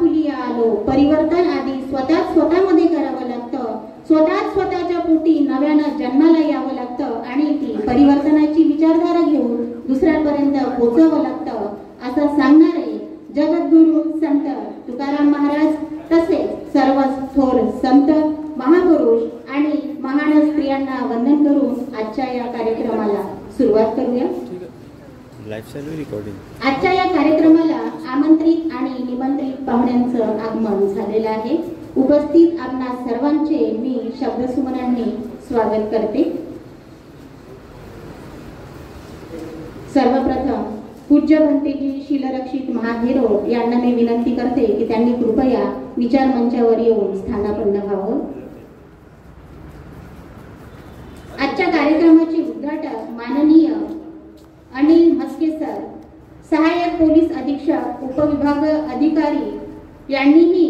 Apulia आलो. परिवर्तन आधी स्वतःमध्ये करावं लागतं. स्वतःच्या पोटी नव्यानं जन्माला यावं लागतं आणि ती परिवर्तनाची विचारधारा घेऊन दुसऱ्यापर्यंत पोहोचवावं लागतं असं सांगणारे जगद्गुरु संत तुकाराम महाराज तसेच सर्व थोर संत महापुरुष आणि महान स्त्रियांना वंदन करून आजच्या या कार्यक्रमाला सुरुवात करूया. आजच्या या कार्यक्रमाला आमंत्रित आणि निमंत्रित पाहुण्यांचं आगमन झालेलं आहे. उपस्थित आपणा सर्वांचे मी शब्दसुमनांनी स्वागत करते. सर्वप्रथम पूज्य भंतेजी शीलरक्षित महाधीरो यांना मी विनंती करते की त्यांनी कृपया विचार मंचावर येऊन स्थानापन्न व्हावं. आजच्या कार्यक्रमाचे उद्घाटक माननीय अनिल म्हस्के सर, सहाय्यक पोलीस अधीक्षक उपविभाग अधिकारी यांनीही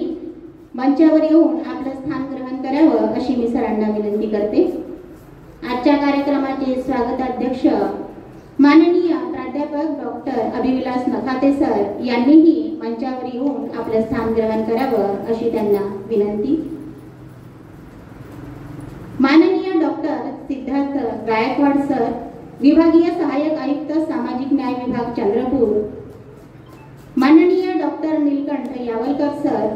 मंचावर येऊन आपलं स्थान ग्रहण करावं अशी मी सरांना विनंती करते. आजच्या कार्यक्रमाचे स्वागताध्यक्ष माननीय प्राध्यापक डॉक्टर अभिविलास नखाते सर यांनीही मंचावर येऊन आपलं स्थान ग्रहण करावं अशी त्यांना विनंती. माननीय डॉक्टर सिद्धार्थ गायकवाड सर, विभागीय सहाय्यक आयुक्त सामाजिक न्याय विभाग चंद्रपूर. माननीय डॉक्टर नीलकंठ यावलकर सर,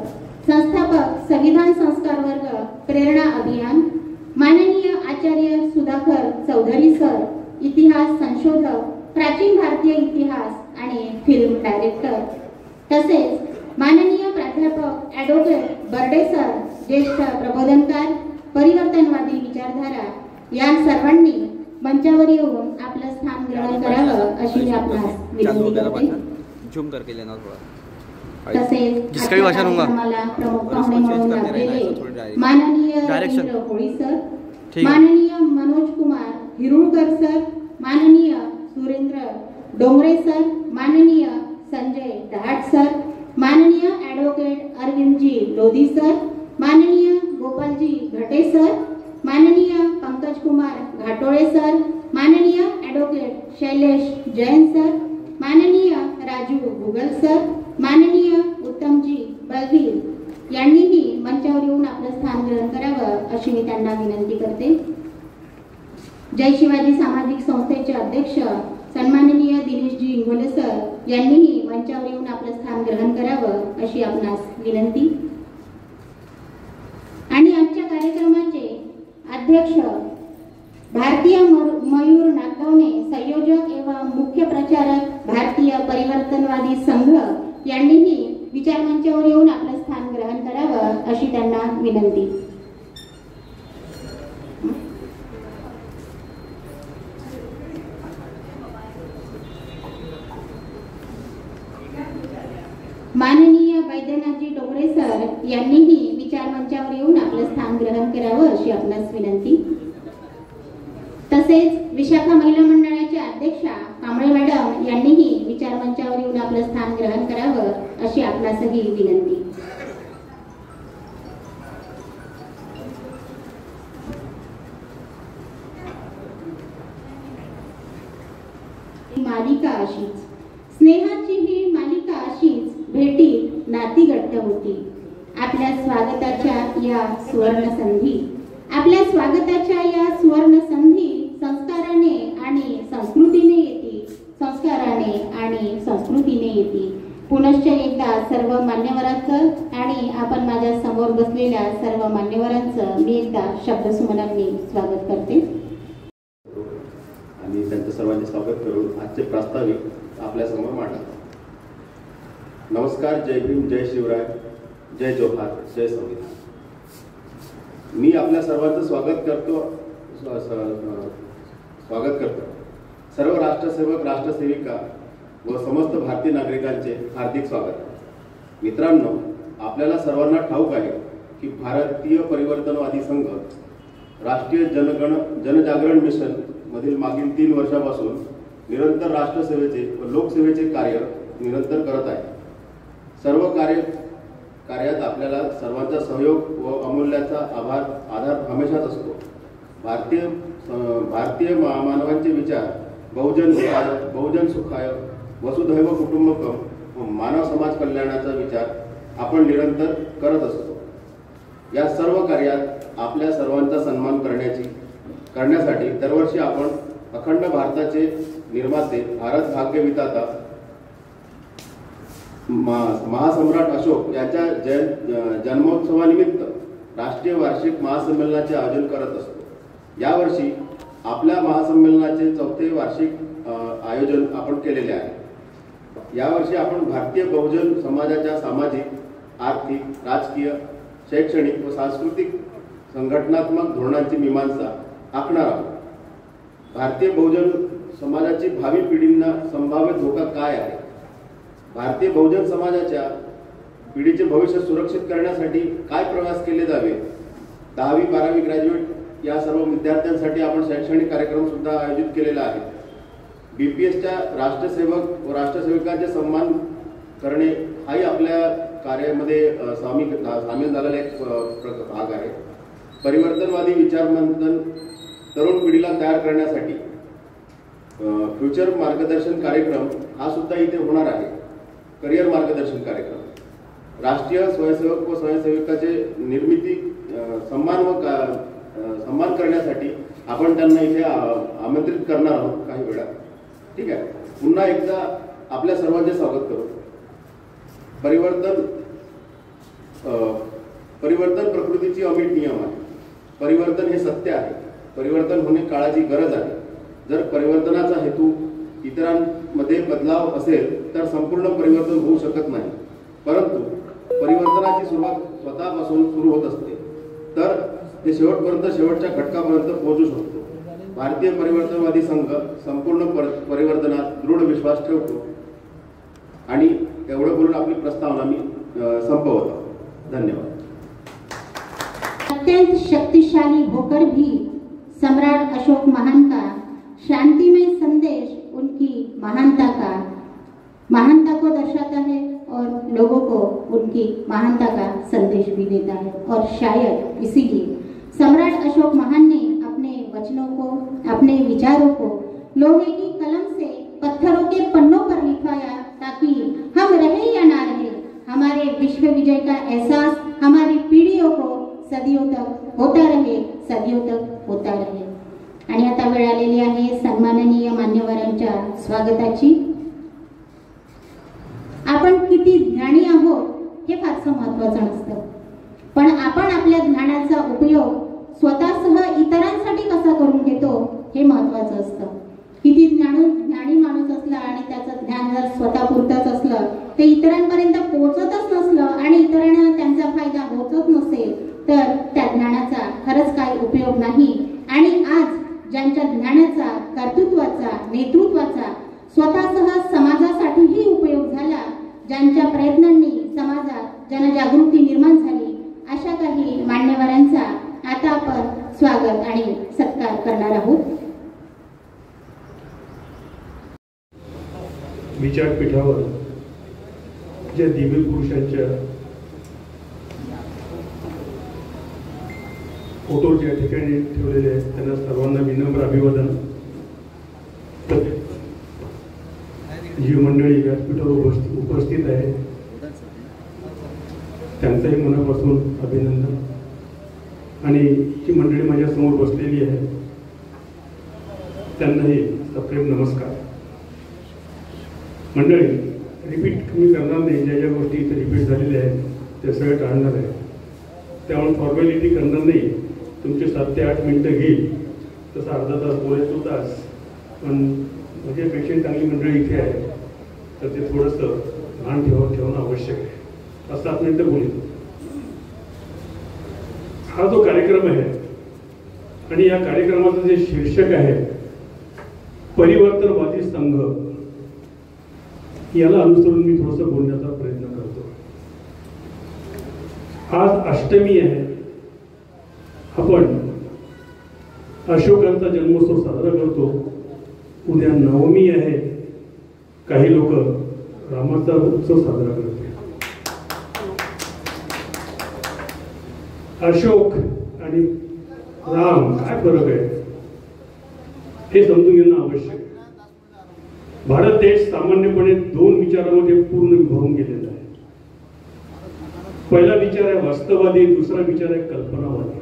संस्थापक संविधान संस्कार वर्ग प्रेरणा अभियान. माननीय आचार्य सुधाकर चौधरी सर, इतिहास संशोधक, प्राचीन भारतीय इतिहास आणि फिल्म डायरेक्टर. तसेच माननीय प्राध्यापक ॲडव्होकेट बर्डे सर, ज्येष्ठ प्रबोधनकार, परिवर्तनवादी विचारधारा या सर्वांनी मंचावर येऊन आपलं स्थान ग्रहण करावं अशी मी आपणास विनंती करते. तसेच जिसका भी भाषण होगा प्रमुख पाहुणे म्हणून आपले माननीय रवींद्र होळी सर, माननीय मनोज कुमार हिरुळकर सर, माननीय सुरेंद्र डोंगरे सर, माननीय संजय दहाट सर, माननीय ॲडव्होकेट अरविंदजी लोधी सर, माननीय गोपालजी घटे सर, माननीय पंकज कुमार घाटोळे सर, माननीय ॲडव्होकेट शैलेश जैन सर, माननीय राजू गुगल सर, माननीय उत्तमजी बलवीर यांनीही मंचावर येऊन आपलं स्थान ग्रहण करावं अशी मी त्यांना विनंती करते. जय शिवाजी सामाजिक संस्थेचे अध्यक्ष सन्माननीय दिनेशजी इंगोले सर यांनीही मंचावर येऊन आपलं स्थान ग्रहण करावं अशी आपणास विनंती. आणि आजच्या कार्यक्रमाचे अध्यक्ष भारतीय मयूर नागवणे, संयोजक एवं मुख्य प्रचारक भारतीय परिवर्तनवादी संघ यांनीही विचारमंचावर येऊन आपलं स्थान ग्रहण करावं अशी त्यांना विनंती. माननीय वैद्यनाथजी डोंगरे सर यांनीही विचारमंचावर येऊन आपलं स्थान ग्रहण करावं अशी आपणास विनंती. तसेच विशाखा महिला मंडळाच्या अध्यक्षा कांबळे मॅडम यांनीही विचारमंचावर येऊन आपलं स्थान ग्रहण करावं अशी आपणासही विनंती. मालिका अशीच, स्नेहाची ही मालिका अशीच, भेटी नाती घट्ट होती. आपल्या स्वागताच्या या सुवर्ण संधी, आपल्या स्वागताच्या या सुवर्ण संधी संस्काराने आणि संस्कृतीने येते, संस्काराने आणि संस्कृतीने येते. पुनश्च एकदा सर्व मान्यवरांचं आणि आपण माझ्या समोर बसलेल्या सर्व मान्यवरांचं मी एकदा शब्दसुमनांनी स्वागत करते आणि त्यांचं सर्वांचे स्वागत करून आजचे प्रास्ताविक आपल्या समोर मांडतात. नमस्कार, जय भीम, जय शिवराय, जय जोहार, जय संविधान. मी आपल्या सर्वांचं स्वागत करतो. सर्व राष्ट्रसेवक, राष्ट्रसेविका व समस्त भारतीय नागरिकांचे हार्दिक स्वागत. मित्रांनो, आपल्याला सर्वांना ठाऊक आहे की भारतीय परिवर्तनवादी संघ राष्ट्रीय जनजागरण मिशन मधील मागील 3 वर्षापासून निरंतर राष्ट्रसेवेचे व लोकसेवेचे कार्य निरंतर करत आहे. सर्व कार्यात आपल्याला सर्वांचा सहयोग व अमूल्याचा आधार हमेशाच असतो. भारतीय मानवांचे विचार बहुजन सुखाय, वसुधैव कुटुंबकम व मानव समाज कल्याणाचा विचार आपण निरंतर करत असतो। या सर्व कार्यात आपल्या सर्वांचा सन्मान करण्यासाठी दरवर्षी आपण अखंड भारताचे निर्माते, भारत भाग्य विधाता महासम्राट अशोक यांच्या जन्मोत्सवानिमित्त राष्ट्रीय वार्षिक महासंमेलनाचे आयोजन करत असतो। यावर्षी आपल्या महासंमेलनाचे 4थे वार्षिक आयोजन आपण केलेले आहे। यावर्षी आपण भारतीय बहुजन समाजाच्या सामाजिक, आर्थिक, राजकीय, शैक्षणिक व सांस्कृतिक संघटनात्मक धोरणांची मीमांसा आखणार आहोत। भारतीय बहुजन समाजाची भावी पिढींना संभाव्य धोका काय आहे, भारतीय बहुजन समाजाच्या पिढीचे भविष्य सुरक्षित करण्यासाठी काय प्रवास केले जावे, 10वी 12वी ग्रॅज्युएट या सर्व विद्यार्थ्यांसाठी आपण शैक्षणिक कार्यक्रम सुद्धा आयोजित केलेला आहे। BPSच्या राष्ट्रसेवक व राष्ट्रसेविकांचे सन्मान करणे हाही आपल्या कार्यामध्ये सामील झालेला एक भाग आहे। परिवर्तनवादी विचार मंथन तरुण पिढीला तयार करण्यासाठी फ्युचर मार्गदर्शन कार्यक्रम हा सुद्धा इथे होणार आहे। करिअर मार्गदर्शन कार्यक्रम, राष्ट्रीय स्वयंसेवक व स्वयंसेविकाचे निर्मिती सन्मान करण्यासाठी आपण त्यांना इथे आमंत्रित करणार आहोत काही वेळा। ठीक आहे, पुन्हा एकदा आपल्या सर्वांचे स्वागत करू। परिवर्तन प्रकृतीची अमीट नियम आहे। परिवर्तन हे सत्य आहे। परिवर्तन होणे काळाची गरज आहे। जर परिवर्तनाचा हेतू इतरांमध्ये बदलाव असेल तर संपूर्ण परिवर्तन होऊ शकत नाही, परंतु परिवर्तनाची सुरुवात स्वतःपासून सुरू होत असते, तर ते शेवटच्या घटकापर्यंत पोहोचू शकतो। भारतीय परिवर्तनवादी संघ संपूर्ण परिवर्तनात दृढ विश्वास ठेवतो। आणि एवढं बोलून आपली प्रस्तावना मी संपवतो। धन्यवाद। अत्यंत शक्तिशाली होकर भी सम्राट अशोक महान का शांतिमय संदेश उनकी महानता को दर्शाता है और लोगों को उनकी महानता का संदेश भी देता है। और शायद इसीलिए सम्राट अशोक महान ने अपने वचनों को, अपने विचारों को लोहे की कलम से पत्थरों के पन्नों पर लिखवाया, ताकि हम रहे या ना रहे, हमारे विश्व विजय का एहसास हमारी पीढ़ियों को सदियों तक होता रहे। आणि आता वेळ आलेली आहे सन्माननीय मान्यवरांच्या स्वागताची। आपण किती ज्ञानी आहोत हे फारसं महत्त्वाचं नसतं, पण आपण आपल्या ज्ञानाचा उपयोग स्वतःसह इतरांसाठी कसा करून घेतो हे महत्त्वाचं असतं। किती ज्ञानी माणूस असला आणि त्याचं ज्ञान जर स्वतःपुरतंच असलं, ते इतरांपर्यंत पोहोचतच नसलं आणि इतरांना त्यांचा फायदा होतच नसेल, तर त्या ज्ञानाचा खरंच काही उपयोग नाही। आणि आज ज्यांच्या ज्ञानाचा, कर्तृत्वाचा, नेतृत्वाचा स्वतःसह समाजासाठीही उपयोग झाला, ज्यांच्या प्रयत्नांनी समाजात जनजागृती निर्माण झाली, अशा काही मान्यवरांचा आता आपण स्वागत आणि सत्कार करणार आहोत। विचारपीठावर ज्या दिव्य पुरुषांच्या फोटो ज्या ठिकाणी ठेवलेले आहेत त्यांना सर्वांना विनम्र अभिवादन। जी मंडळी व्यासपीठावर उपस्थित आहे त्यांचंही मनापासून अभिनंदन। आणि जी मंडळी माझ्या समोर बसलेली आहे त्यांनाही सप्रेम नमस्कार। मंडळी, रिपीट मी करणार नाही, ज्या ज्या गोष्टी इथे रिपीट झालेल्या आहेत ते सगळं टाळणार आहे, त्यामुळे फॉर्मॅलिटी करणार नाही। तुमचे 7 ते 8 मिनटं घेईल, तसं अर्धा तास बोलायचो तास, पण म्हणजे पेशंट चांगली मंडळी इथे आहे तर ते थोडंसं भान ठेवणं आवश्यक आहे। 7 मिनटं बोलेल। हा जो कार्यक्रम आहे आणि या कार्यक्रमाचं जे शीर्षक आहे परिवर्तनवादी संघ, याला अनुसरून मी थोडंसं बोलण्याचा प्रयत्न करतो। आज अष्टमी आहे, आपण अशोकांचा जन्मोत्सव साजरा करतो। उद्या नवमी आहे, काही लोक रामाचा उत्सव साजरा करतात। अशोक आणि राम काय फरक आहे हे समजून घेणं आवश्यक आहे। भारत देश सामान्यपणे 2 विचारांमध्ये पूर्ण विभागून गेलेला आहे। पहिला विचार आहे वास्तववादी, दुसरा विचार आहे कल्पनावादी.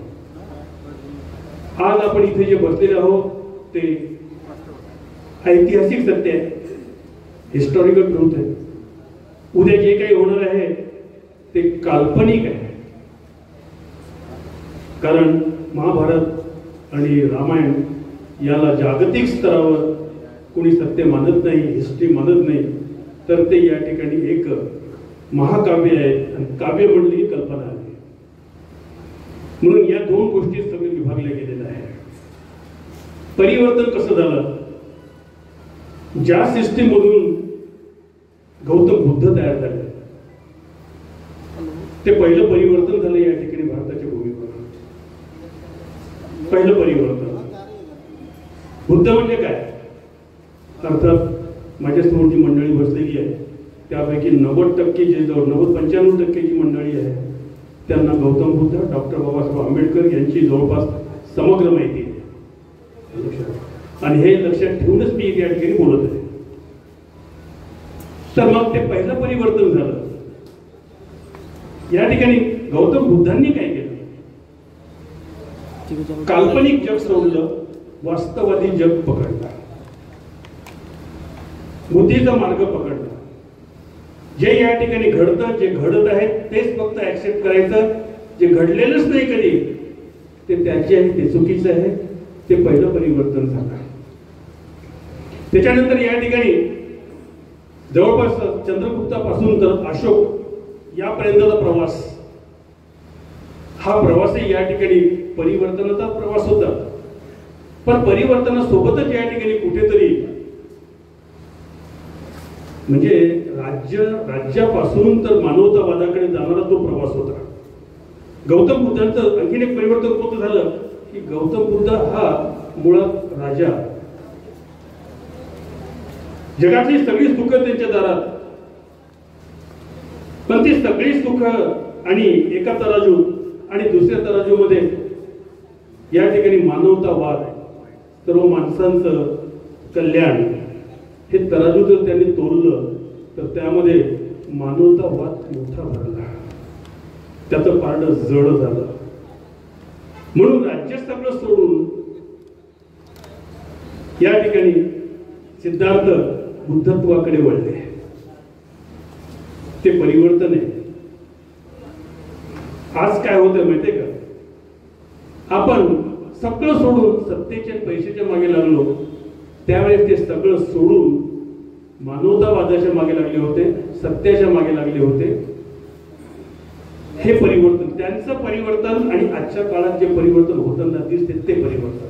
आज आपण इथे जे बसलेले आहोत ते ऐतिहासिक सत्य आहे, हिस्टॉरिकल ट्रूथ आहे. उद्या जे काही होणार आहे ते काल्पनिक आहे. कारण महाभारत आणि रामायण याला जागतिक स्तरावर कोणी सत्य मानत नाही, हिस्ट्री मानत नाही, तर ते या ठिकाणी एक महाकाव्य आहे. आणि काव्य म्हणली ही कल्पना आहे. म्हणून या दोन गोष्टी सगळे विभागल्या गेलेल्या आहे. परिवर्तन कसं झालं? ज्या सिस्टीम मधून गौतम बुद्ध तयार झाले ते पहिलं परिवर्तन झालं या ठिकाणी भारताच्या भूमीवर. पहिलं परिवर्तन. बुद्ध म्हणजे काय? अर्थात माझ्यासमोर जी मंडळी बसलेली आहे त्यापैकी 90% जे 90-95% जी मंडळी आहे त्यांना गौतम बुद्ध, डॉक्टर बाबासाहेब आंबेडकर यांची जवळपास समग्र माहिती आहे. आणि हे लक्षात ठेवूनच मी या ठिकाणी बोलत आहे. तर मग ते पहिलं परिवर्तन झालं. या ठिकाणी गौतम बुद्धांनी काय केलं? काल्पनिक जग सोडलं, वास्तववादी जग पकडलं, बुद्धीचा मार्ग पकडला. जे या ठिकाणी घडतं, जे घडत आहे तेच फक्त ऍक्सेप्ट करायचं. जे घडलेलंच नाही कधी ते त्याचे आहे, ते चुकीचं आहे. ते पहिलं परिवर्तन झालं. त्याच्यानंतर या ठिकाणी जवळपास चंद्रगुप्तापासून तर अशोक यापर्यंतचा प्रवास, हा प्रवासही या ठिकाणी परिवर्तनाचा प्रवास होता. पण परिवर्तनासोबतच या ठिकाणी कुठेतरी म्हणजे राज्यापासून तर मानवतावादाकडे जाणारा तो प्रवास होता. गौतम बुद्धांचं आणखीन एक परिवर्तन कोणतं झालं की गौतम बुद्ध हा मुळात राजा, जगातली सगळी सुख त्यांच्या दारात, पण ती सगळी सुख आणि एका तराजू आणि दुसऱ्या तराजूमध्ये या ठिकाणी मानवतावाद, सर्व माणसांचं कल्याण, हे तराजू जर त्यांनी तोललं तर त्यामध्ये मानवतावाद मोठा भरला, त्याचं पारड जड झालं. म्हणून राज्य सगळं सोडून या ठिकाणी सिद्धार्थ बुद्धत्वाकडे वळले. ते परिवर्तन आहे. आज काय होतं माहितीये का? आपण सगळं सोडून सत्तेच्या पैशाच्या मागे लागलो, त्यावेळेस ते सगळं सोडून मानवतावादाच्या मागे लागले होते, सत्याच्या मागे लागले होते. हे परिवर्तन, त्यांचं परिवर्तन आणि आजच्या काळात जे परिवर्तन होताना दिसते ते परिवर्तन.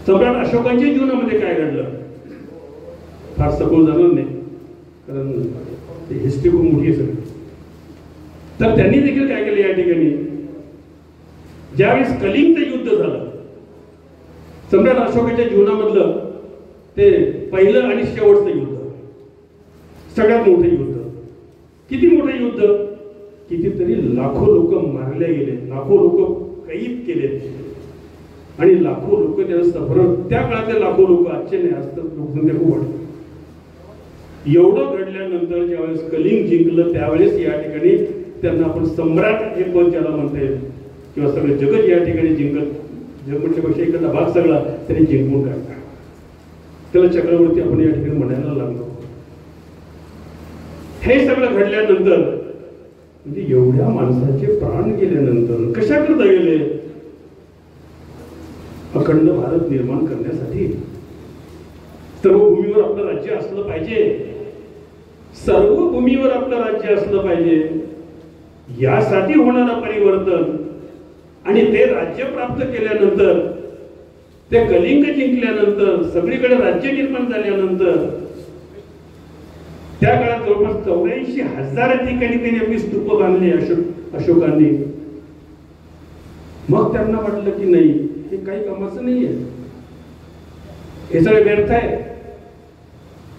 सम्राट अशोकांच्या जीवनामध्ये काय घडलं फार सखोल जाणार नाही, कारण हिस्ट्री खूप मोठी आहे सगळी. तर त्यांनी देखील काय केलं या ठिकाणी, ज्यावेळेस कलिंगचं युद्ध झालं, सम्राट अशोकाच्या जीवनामधलं ते पहिलं आणि शेवटचं युद्ध, सगळ्यात मोठं युद्ध. किती मोठं युद्ध? कितीतरी लाखो लोक मारले गेले, लाखो लोक कैद केले आणि लाखो लोक त्याला सफर. त्या काळातले लाखो लोक, आजचे नाही, आज तर लोकसंख्या खूप वाढली. एवढं घडल्यानंतर ज्यावेळेस कलिंग जिंकलं त्यावेळेस या ठिकाणी त्यांना आपण सम्राट हे पद ज्याला म्हणता येईल, किंवा सगळं जगत या ठिकाणी जिंकत, जग म्हटल्यापेक्षा एखादा भाग सगळा त्यांनी जिंकून काढला. त्याला चक्रवर्ती आपण या ठिकाणी म्हणायला लागलो. हे सगळं घडल्यानंतर म्हणजे एवढ्या माणसाचे प्राण गेल्यानंतर कशा करता गेले? अखंड भारत निर्माण करण्यासाठी. सर्व भूमीवर आपलं राज्य असलं पाहिजे, सर्व भूमीवर आपलं राज्य असलं पाहिजे, यासाठी होणारा परिवर्तन. आणि ते राज्य प्राप्त केल्यानंतर, ते कलिंग जिंकल्यानंतर, सगळीकडे राज्य निर्माण झाल्यानंतर, त्या काळात जवळपास 84,000 ठिकाणी त्यांनी आपली स्तूप बांधली अशोकांनी. मग त्यांना वाटलं की नाही, हे काही कामाचं नाहीये, हे सगळं व्यर्थ आहे,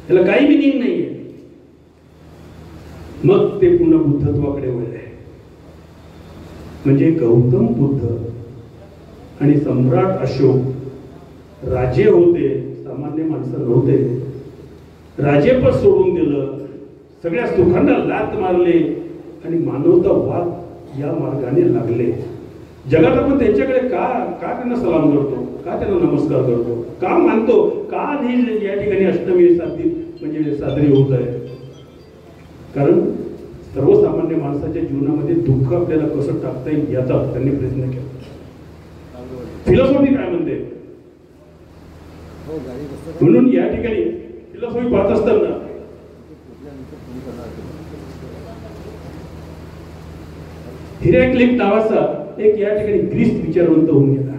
याला काही मिनिंग नाहीये. मग ते पुन्हा बुद्धत्वाकडे वळले. म्हणजे गौतम बुद्ध आणि सम्राट अशोक राजे होते, सामान्य माणसं नव्हते. राजेपद सोडून दिलं, सगळ्या सुखांना लात मारले आणि मानवतावाद या मार्गाने लागले. जगात आपण त्यांच्याकडे का त्यांना सलाम करतो, का त्यांना नमस्कार करतो, का मानतो, का या ठिकाणी अष्टमी म्हणजे साजरी होत आहे? कारण सर्वसामान्य माणसाच्या जीवनामध्ये दुःख आपल्याला कसं टाकता येईल याचा त्यांनी प्रयत्न केला. फिलॉसॉफी काय म्हणते म्हणून या ठिकाणी फिलॉसॉफी पाहत असताना हिरॅक्लिट नावाचा एक या ठिकाणी ग्रीस विचारवंत होऊन गेला.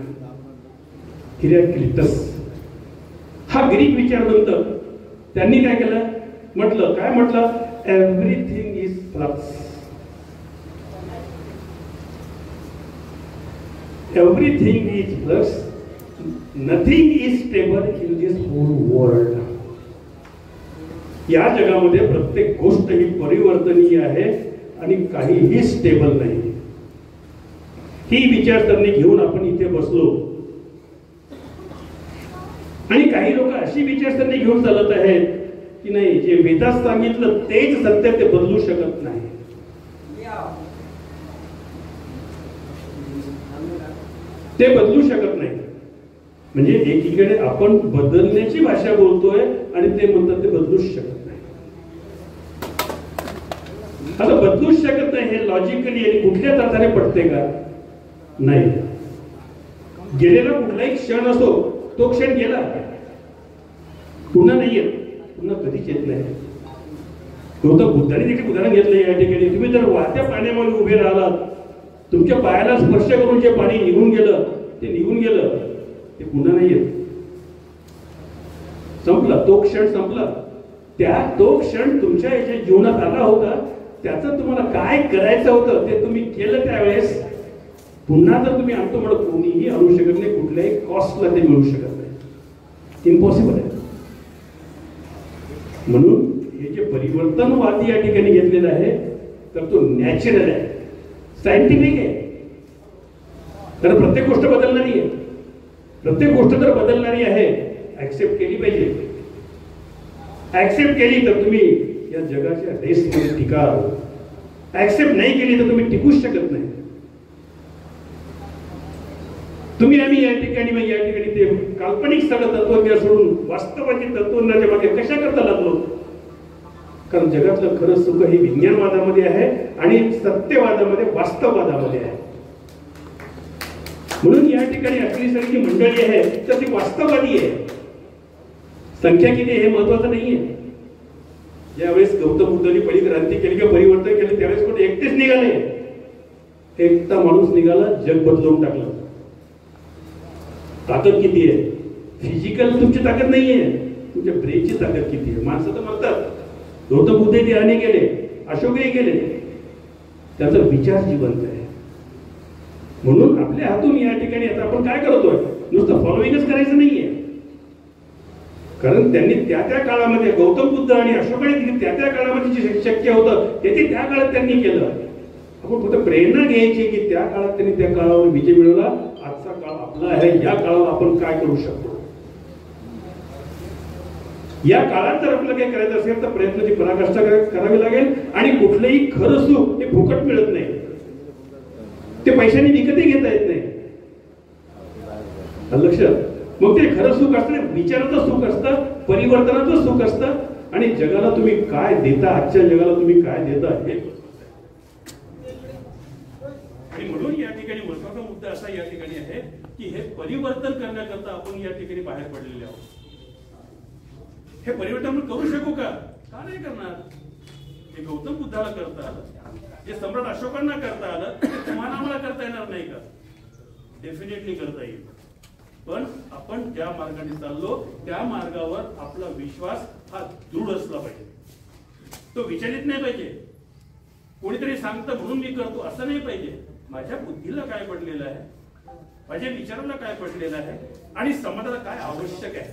हिरॅक्लिटस हा ग्रीक विचारवंत, त्यांनी काय केलं म्हटलं everything is flux. Everything is flux, nothing is stable in this whole world. या जगामध्ये प्रत्येक गोष्ट ही परिवर्तनीय आहे आणि काहीही स्टेबल नाही. ही विचारसरणी घेऊन आपण इथे बसलो आणि काही लोक अशी विचारसरणी घेऊन चालत आहेत की नाही, जे वेदात सांगितलं तेच सत्य, ते बदलू शकत नाही. ते बदलू शकत नाही. म्हणजे एकीकडे आपण बदलण्याची भाषा बोलतोय आणि ते म्हणतात ते बदलूच शकत नाही. आता बदलूच शकत नाही हे लॉजिकली आणि कुठल्याच अर्थाने पडते का? नाही. गेलेला कुठलाही क्षण असो, तो क्षण गेला, पुन्हा नाही येत, पुन्हा कधीच येत नाही. गौतम बुद्धाने देखील उदाहरण घेतलं या ठिकाणी. तुम्ही जर वाहत्या पाण्यामध्ये उभे राहिलात, तुमच्या पायाला स्पर्श करून जे पाणी निघून गेलं ते निघून गेलं, ते पुन्हा नाही येत. संपला तो क्षण, संपला. तो क्षण तुमच्या याच्या जीवनात आला होता, त्याचं तुम्हाला काय करायचं होतं ते तुम्ही केलं त्यावेळेस. पुन्हा जर तुम्ही आणतो म्हणून कोणीही आणू शकत नाही, कुठल्याही कॉस्टला ते मिळू शकत नाही, इम्पॉसिबल आहे. म्हणून हे जे परिवर्तनवादी या ठिकाणी घेतलेलं आहे तर तो नॅचरल आहे, सायंटिफिक आहे. कारण प्रत्येक गोष्ट बदलणारी आहे. प्रत्येक गोष्ट जर बदलणारी आहे, ऍक्सेप्ट केली पाहिजे. ऍक्सेप्ट केली तर तुम्ही या जगाच्या रेसमध्ये टिकाल. ऍक्सेप्ट नाही केली तर तुम्ही टिकूच शकत नाही. आम्ही या ठिकाणी ते काल्पनिक सगळं तत्वज्ञान सोडून वास्तवाची तत्वज्ञानाच्या मागे कशा करता लागलो? कारण जगातलं खरं सुख हे विज्ञानवादामध्ये आहे आणि सत्यवादामध्ये, वास्तववादामध्ये आहे. म्हणून या ठिकाणी आपली सगळी मंडळी आहे तर ती वास्तववादी आहे. संख्या किती हे महत्वाचं नाहीये. ज्यावेळेस गौतम बुद्धांनी पहिली क्रांती केली किंवा परिवर्तन केले त्यावेळेस कोण एकटेच निघाले? एकटा माणूस निघाला, जग बदलवून टाकलं. ताकद किती आहे? फिजिकल तुमची ताकद नाहीये, तुमच्या ब्रेनची ताकद किती आहे? माणसं तर म्हणतात गौतम बुद्ध ध्यानी गेले, अशोकही गेले, त्याचा विचार जिवंत आहे. म्हणून आपल्या हातून या ठिकाणी आता आपण काय करतोय? नुसतं फॉलोइंगच करायचं नाहीये. कारण त्यांनी त्या काळामध्ये गौतम बुद्ध आणि अशोकाने त्या काळामध्ये जे शक्य होतं ते त्या काळात त्यांनी केलं. आपण फक्त प्रेरणा घ्यायची की त्या काळात त्यांनी त्या काळावर विजय मिळवला, आजचा काळ आपला आहे, या काळावर आपण काय करू शकतो? या काळात जर आपल्याला काही करायचं असेल तर प्रयत्नाची पराकाष्ठा करावी लागेल. आणि कुठलंही खरं सुख हे फुकट मिळत नाही, ते पैशाने विकतही घेता येत नाही. लक्षात. मग ते खरं सुख असतं, विचाराचं सुख असतं, परिवर्तनाचं सुख असतं. आणि जगाला तुम्ही काय देता, आजच्या जगाला तुम्ही काय देता हे. आणि म्हणून या ठिकाणी महत्वाचा मुद्दा असा या ठिकाणी आहे की हे परिवर्तन करण्याकरता आपण या ठिकाणी बाहेर पडलेले आहोत. हे परिवर्तन करू शकू का? का नाही करणार? हे गौतम बुद्धाला करता आलं, जे सम्राट अशोकांना करता आलं, ते तुम्हाला आम्हाला करता येणार नाही का? डेफिनेटली करता येईल. पण आपण ज्या मार्गाने चाललो त्या मार्गावर आपला विश्वास हा दृढ असला पाहिजे, तो विचलित नाही पाहिजे. कोणीतरी सांगतं म्हणून मी करतो असं नाही पाहिजे. माझ्या बुद्धीला काय पडलेलं आहे, माझ्या विचाराला काय पडलेलं आहे आणि समाजाला काय आवश्यक आहे.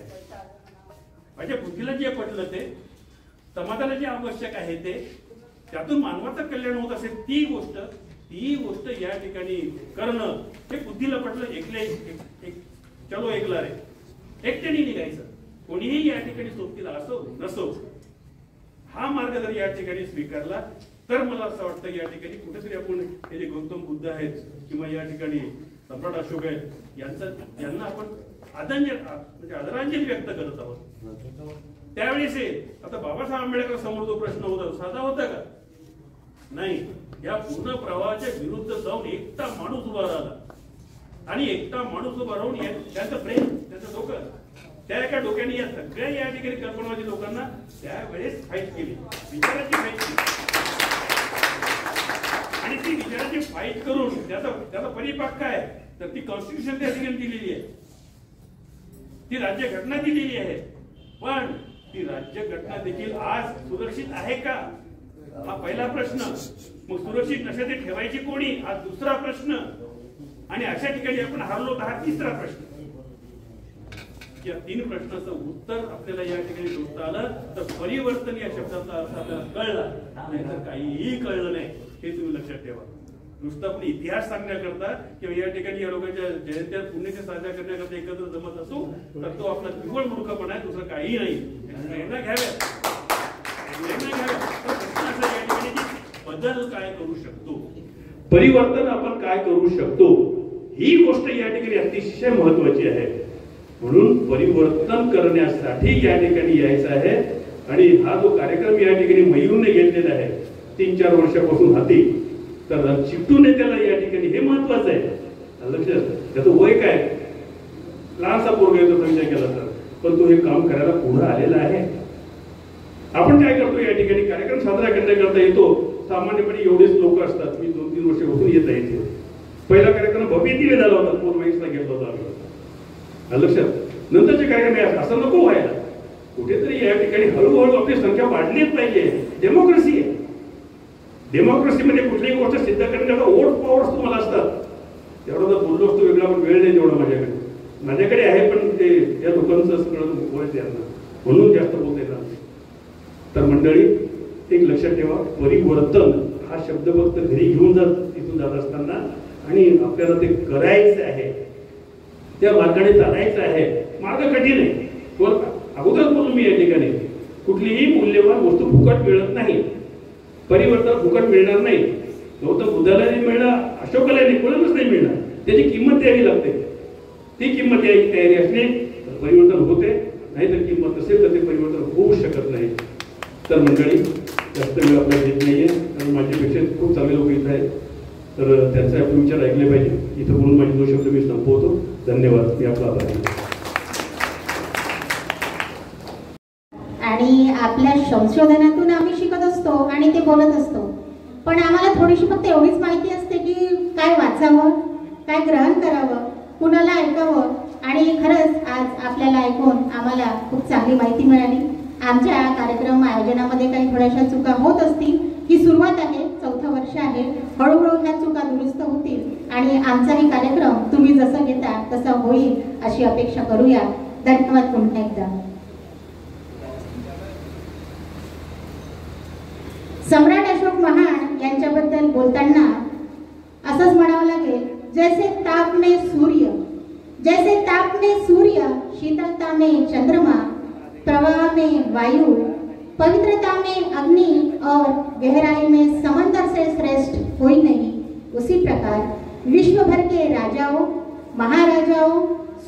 माझ्या बुद्धीला जे पडलं ते, समाजाला जे आवश्यक आहे ते, त्यातून मानवाचं कल्याण होत असेल ती गोष्ट या ठिकाणी करणं. हे बुद्धीला पडलं, चलो ऐकला रे, एकट्याने निघायचं. कोणीही या ठिकाणी सोबतीला असो नसो, हा मार्ग जर या ठिकाणी स्वीकारला तर मला असं वाटतं या ठिकाणी कुठेतरी आपण हे जे गौतम बुद्ध आहेत किंवा या ठिकाणी सम्राट अशोक आहेत यांना आपण म्हणजे आदरांजली व्यक्त करत आहोत. त्यावेळेस आता बाबासाहेब आंबेडकर समोर जो प्रश्न होता साधा होता का? नाही. या पूर्ण प्रवाहाच्या विरुद्ध जाऊन एकटा माणूस उभा राहिला आणि एकटा माणूस उभा राहून त्यांचं प्रेम, त्यांचं डोकं, त्या एका डोक्याने या सगळ्या या ठिकाणी कल्पनावादी लोकांना त्यावेळेस फाईट केली, विचाराची फाईट केली. आणि ती विचाराची फाईट करून त्याचा परिपाक काय तर ती कॉन्स्टिट्यूशन त्या ठिकाणी दिलेली आहे, ती राज्यघटना दिलेली आहे. पण ती राज्यघटना देखील आज सुरक्षित आहे का हा पहिला प्रश्न. मग सुरक्षित नसेल ते ठेवायची कोणी हा दुसरा प्रश्न. आणि अशा ठिकाणी आपण हारलो तर हा तिसरा प्रश्न. या 3 प्रश्नाचं उत्तर आपल्याला या ठिकाणी शोधता आलं तर परिवर्तन या शब्दाचा अर्थ आपल्याला कळला, नाहीतर काहीही कळलं नाही हे तुम्ही लक्षात ठेवा. नुसतं आपण इतिहास सांगण्याकरता किंवा या ठिकाणी या लोकांच्या जयंत्या पुण्यतिथी साजऱ्या करण्याकरता एकत्र जमत असू तर तो आपला निव्वळ मूर्खपणा आहे, दुसरं काही नाही. प्रेरणा घ्याव्या. या ठिकाणी बदल काय करू शकतो, परिवर्तन आपण काय करू शकतो ही गोष्ट या ठिकाणी अतिशय महत्वाची आहे. म्हणून परिवर्तन करण्यासाठी या ठिकाणी यायचं आहे. आणि हा जो कार्यक्रम या ठिकाणी मयूरने घेतलेला आहे 3-4 वर्षापासून हाती, तर चिट्टू नेत्याला या ठिकाणी हे महत्वाचं आहे. लक्षात त्याचं वय काय, लहानसा पोरगा येतो विचार केला तर, पण तो हे काम करायला पुढे आलेला आहे. आपण काय करतो या ठिकाणी कार्यक्रम साजरा करण्याकरता येतो, सामान्यपणे एवढेच लोक असतात. मी 2-3 वर्षापासून येत आहे. पहिला कार्यक्रम भव्यतेने झाला होता, पूर्णवेळेसला घेतला होता आम्ही. लक्षात नंतरचे कार्यक्रम असं नको व्हायला. कुठेतरी या ठिकाणी हळूहळू आपली संख्या वाढलीच पाहिजे. डेमोक्रेसी आहे. डेमोक्रेसीमध्ये कुठलीही गोष्ट सिद्ध करण्याचा वोट पॉवर्स तुम्हाला असतात. तेवढं जर बोललो असतो वेगळा, पण वेळ नाही तेवढा माझ्याकडे आहे. पण ते या लोकांचं सगळं बोलायचं यांना, म्हणून जास्त बोलता येणार. तर मंडळी एक लक्षात ठेवा, परिवर्तन हा शब्द फक्त घरी घेऊन तिथून जात असताना आणि आपल्याला ते करायचं आहे, त्या मार्गाने चालायचं आहे. मार्ग कठीण आहे. अगोदर बोलून मी या ठिकाणी कुठलीही मूल्यवान वस्तू फुकट मिळत नाही. परिवर्तन फुकट मिळणार नाही. गौतम बुद्धाला नाही मिळणार, अशोकाला नाही, कोणालाच नाही मिळणार. त्याची किंमत द्यावी लागते. ती किंमत द्यायची तयारी असणे तर परिवर्तन होते, नाही तर किंमत नसेल तर ते परिवर्तन होऊ शकत नाही. तर मंडळी जास्त वेळ आपल्याला देत नाहीये आणि माझ्यापेक्षा खूप चांगले लोक इथं आहेत, तर त्यांचे आपण विचार ऐकले पाहिजे. इथं बोलून माझे 2 शब्द मी संपवतो. धन्यवाद. मी आपला आभारी आहे. आणि आपल्या संशोधनातून आम्ही शिकत असतो आणि ते बोलत असतो, पण आम्हाला थोडीशी फक्त एवढीच माहिती असते की काय वाचावं, काय ग्रहण करावं, कुणाला ऐकावं. आणि खरंच आज आपल्याला ऐकून आम्हाला खूप चांगली माहिती मिळाली. आमच्या कार्यक्रम आयोजनामध्ये काही थोड्याशा चुका होत असतील, ही सुरुवात आहे, 4थं वर्ष आहे. हळूहळू ह्या चुका दुरुस्त होतील आणि आमचाही कार्यक्रम तुम्ही जसं घेता तसं होईल अशी अपेक्षा करूया. धन्यवाद पुन्हा एकदा. सम्राट अशोक महान यांच्याबद्दल बोलताना असंच म्हणावं लागेल, जैसे ताप में सूर्य, जैसे ताप में सूर्य, शीतलता में चंद्रमा, प्रवाह में वायु, पवित्रता में अग्नि और गहराई में समंदर से श्रेष्ठ कोई नहीं, उसी प्रकार विश्व भर के राजाओं, महाराजाओं,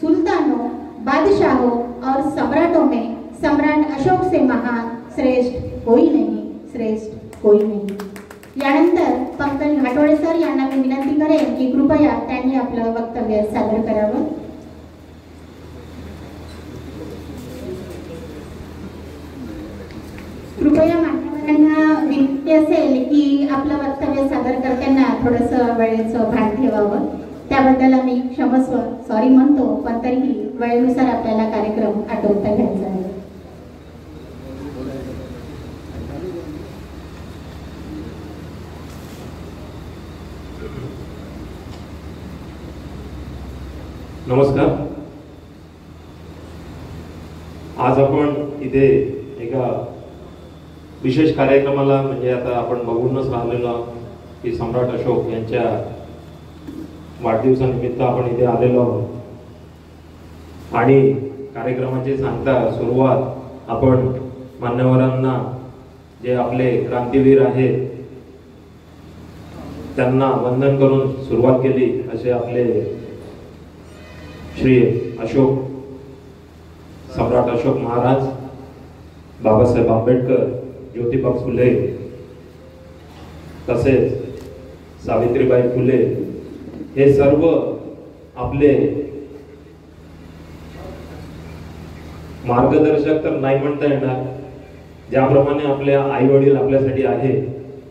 सुल्तानों, बादशाहों और सम्राटों में सम्राट अशोक से महान श्रेष्ठ कोई नहीं, श्रेष्ठ कोई नहीं. यानंतर पंकज घाटोळे सर यांना मी विनंती करेन की कृपया त्यांनी आपलं वक्तव्य सादर करावं. कृपया मान्यवरांना विनंती असेल की आपलं वक्तव्य सादर करताना थोडंसं वेळेचं भान ठेवावं. त्याबद्दल आम्ही क्षमस्व सॉरी म्हणतो, पण तरीही वेळेनुसार आपल्याला कार्यक्रम आटोपता घ्यायचा आहे. नमस्कार. आज आपण इथे एका विशेष कार्यक्रमाला, म्हणजे आता आपण बघूनच राहिलेलो की सम्राट अशोक यांच्या वाढदिवसानिमित्त आपण इथे आलेलो आहोत आणि कार्यक्रमाची सांगता सुरुवात आपण मान्यवरांना जे आपले क्रांतीवीर आहेत त्यांना वंदन करून सुरुवात केली असे आपले श्री अशोक सम्राट अशोक महाराज, बाबासाहेब आंबेडकर, ज्योतिबा फुले तसेच सावित्रीबाई फुले हे सर्व आपले मार्गदर्शक तर नाही म्हणता येणार, ज्याप्रमाणे आपले आई वडील आपल्यासाठी आहे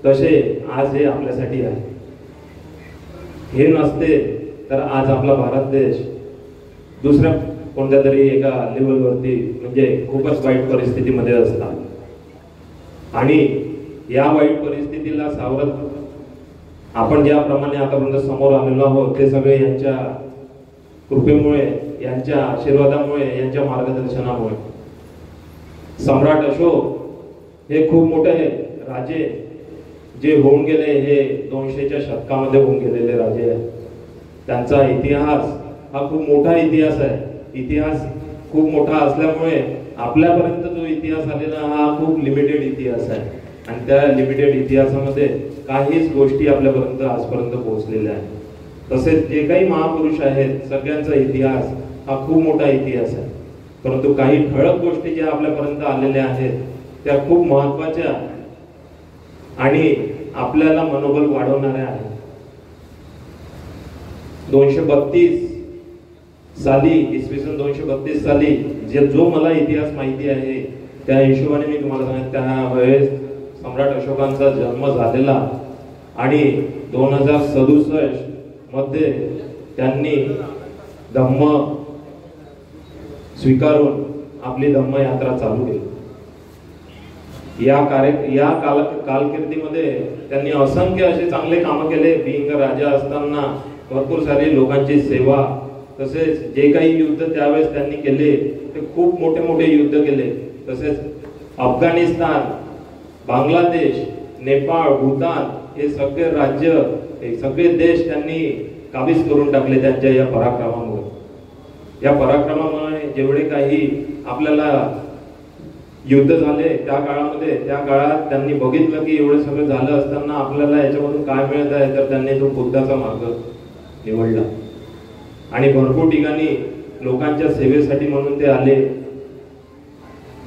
तसे आज हे आपल्यासाठी आहे. हे नसते तर आज आपला भारत देश दुसऱ्या कोणत्या तरी एका लेवलवरती म्हणजे खूपच वाईट परिस्थितीमध्ये असता. आणि या वाईट परिस्थितीला सावरत आपण ज्याप्रमाणे आतापर्यंत समोर आलेलो आहोत ते सगळे यांच्या कृपेमुळे, यांच्या आशीर्वादामुळे, यांच्या मार्गदर्शनामुळे. सम्राट अशोक हे खूप मोठे राजे जे होऊन गेले, हे 200च्या शतकामध्ये होऊन गेलेले राजे आहेत. त्यांचा इतिहास हा खूप मोठा इतिहास आहे. इतिहास खूप मोठा असल्यामुळे आपल्यापर्यंत जो इतिहास आलेला हा खूप लिमिटेड इतिहास आहे. आणि त्या लिमिटेड इतिहासामध्ये काहीच गोष्टी आपल्यापर्यंत आजपर्यंत पोहोचलेल्या आहेत. तसेच जे काही महापुरुष आहेत सगळ्यांचा इतिहास हा खूप मोठा इतिहास आहे. परंतु काही ठळक गोष्टी ज्या आपल्यापर्यंत आलेल्या आहेत त्या खूप महत्वाच्या आणि आपल्याला मनोबल वाढवणाऱ्या आहेत. 232 साली, इसवी सन 232 साली जो मला इतिहास माहिती आहे त्या हिशोबाने मी तुम्हाला सांगेन, त्यावेळेस सम्राट अशोकांचा जन्म झालेला आणि 2067 मध्ये त्यांनी धम्म स्वीकारून आपली धम्म यात्रा चालू केली. या कालकीर्दीमध्ये त्यांनी असंख्य असे चांगले काम केले. बिंग राजा असताना भरपूर सारी लोकांची सेवा, तसेच जे काही युद्ध त्यावेळेस त्यांनी केले ते खूप मोठे मोठे युद्ध केले. तसेच अफगाणिस्तान, बांगलादेश, नेपाळ, भूतान हे सगळे राज्य, हे सगळे देश त्यांनी काबीज करून टाकले त्यांच्या या पराक्रमामुळे. या पराक्रमामुळे जेवढे काही आपल्याला युद्ध झाले त्या काळामध्ये, त्या काळात त्यांनी बघितलं की एवढं सगळं झालं असताना आपल्याला याच्यामधून काय मिळत आहे, तर त्यांनी तो बुद्धाचा मार्ग निवडला. आणि भरपूर ठिकाणी लोकांच्या सेवेसाठी म्हणून ते आले.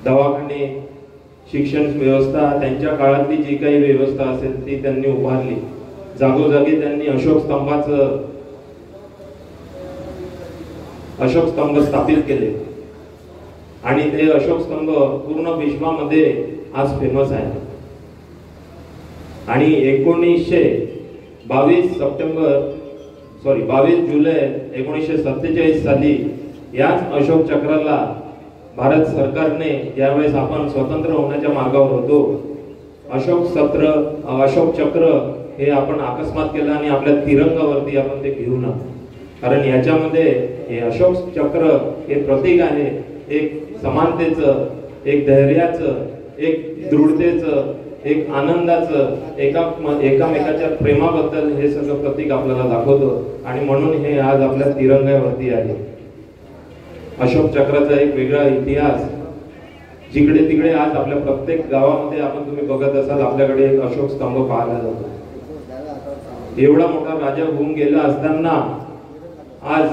दवाखाने, शिक्षण व्यवस्था, त्यांच्या काळातली जी काही व्यवस्था असेल ती त्यांनी उभारली. जागोजागी त्यांनी अशोक स्तंभ स्थापित केले आणि ते अशोक स्तंभ पूर्ण विश्वामध्ये आज फेमस आहे. आणि 22 जुलै 1947 साली याच अशोक चक्राला भारत सरकारने, ज्यावेळेस आपण स्वतंत्र होण्याच्या मार्गावर होतो, अशोक चक्र हे आपण अकस्मात केलं आणि आपल्या तिरंगावरती आपण ते घेऊन आलो. कारण याच्यामध्ये हे अशोक चक्र हे प्रतीक आहे एक समानतेचं, एक धैर्याचं, एक दृढतेचं, एक आनंदाचं, एकामेकाच्या प्रेमाबद्दल हे सगळं प्रतीक आपल्याला दाखवतो. आणि म्हणून हे आज आपल्या तिरंग्यावरती आहे. अशोक चक्राचा एक वेगळा इतिहास जिकडे तिकडे आज आपल्या प्रत्येक गावामध्ये आपण तुम्ही बघत असाल आपल्याकडे एक अशोक स्तंभ पाहायला जातो. एवढा मोठा राजा होऊन गेला असताना आज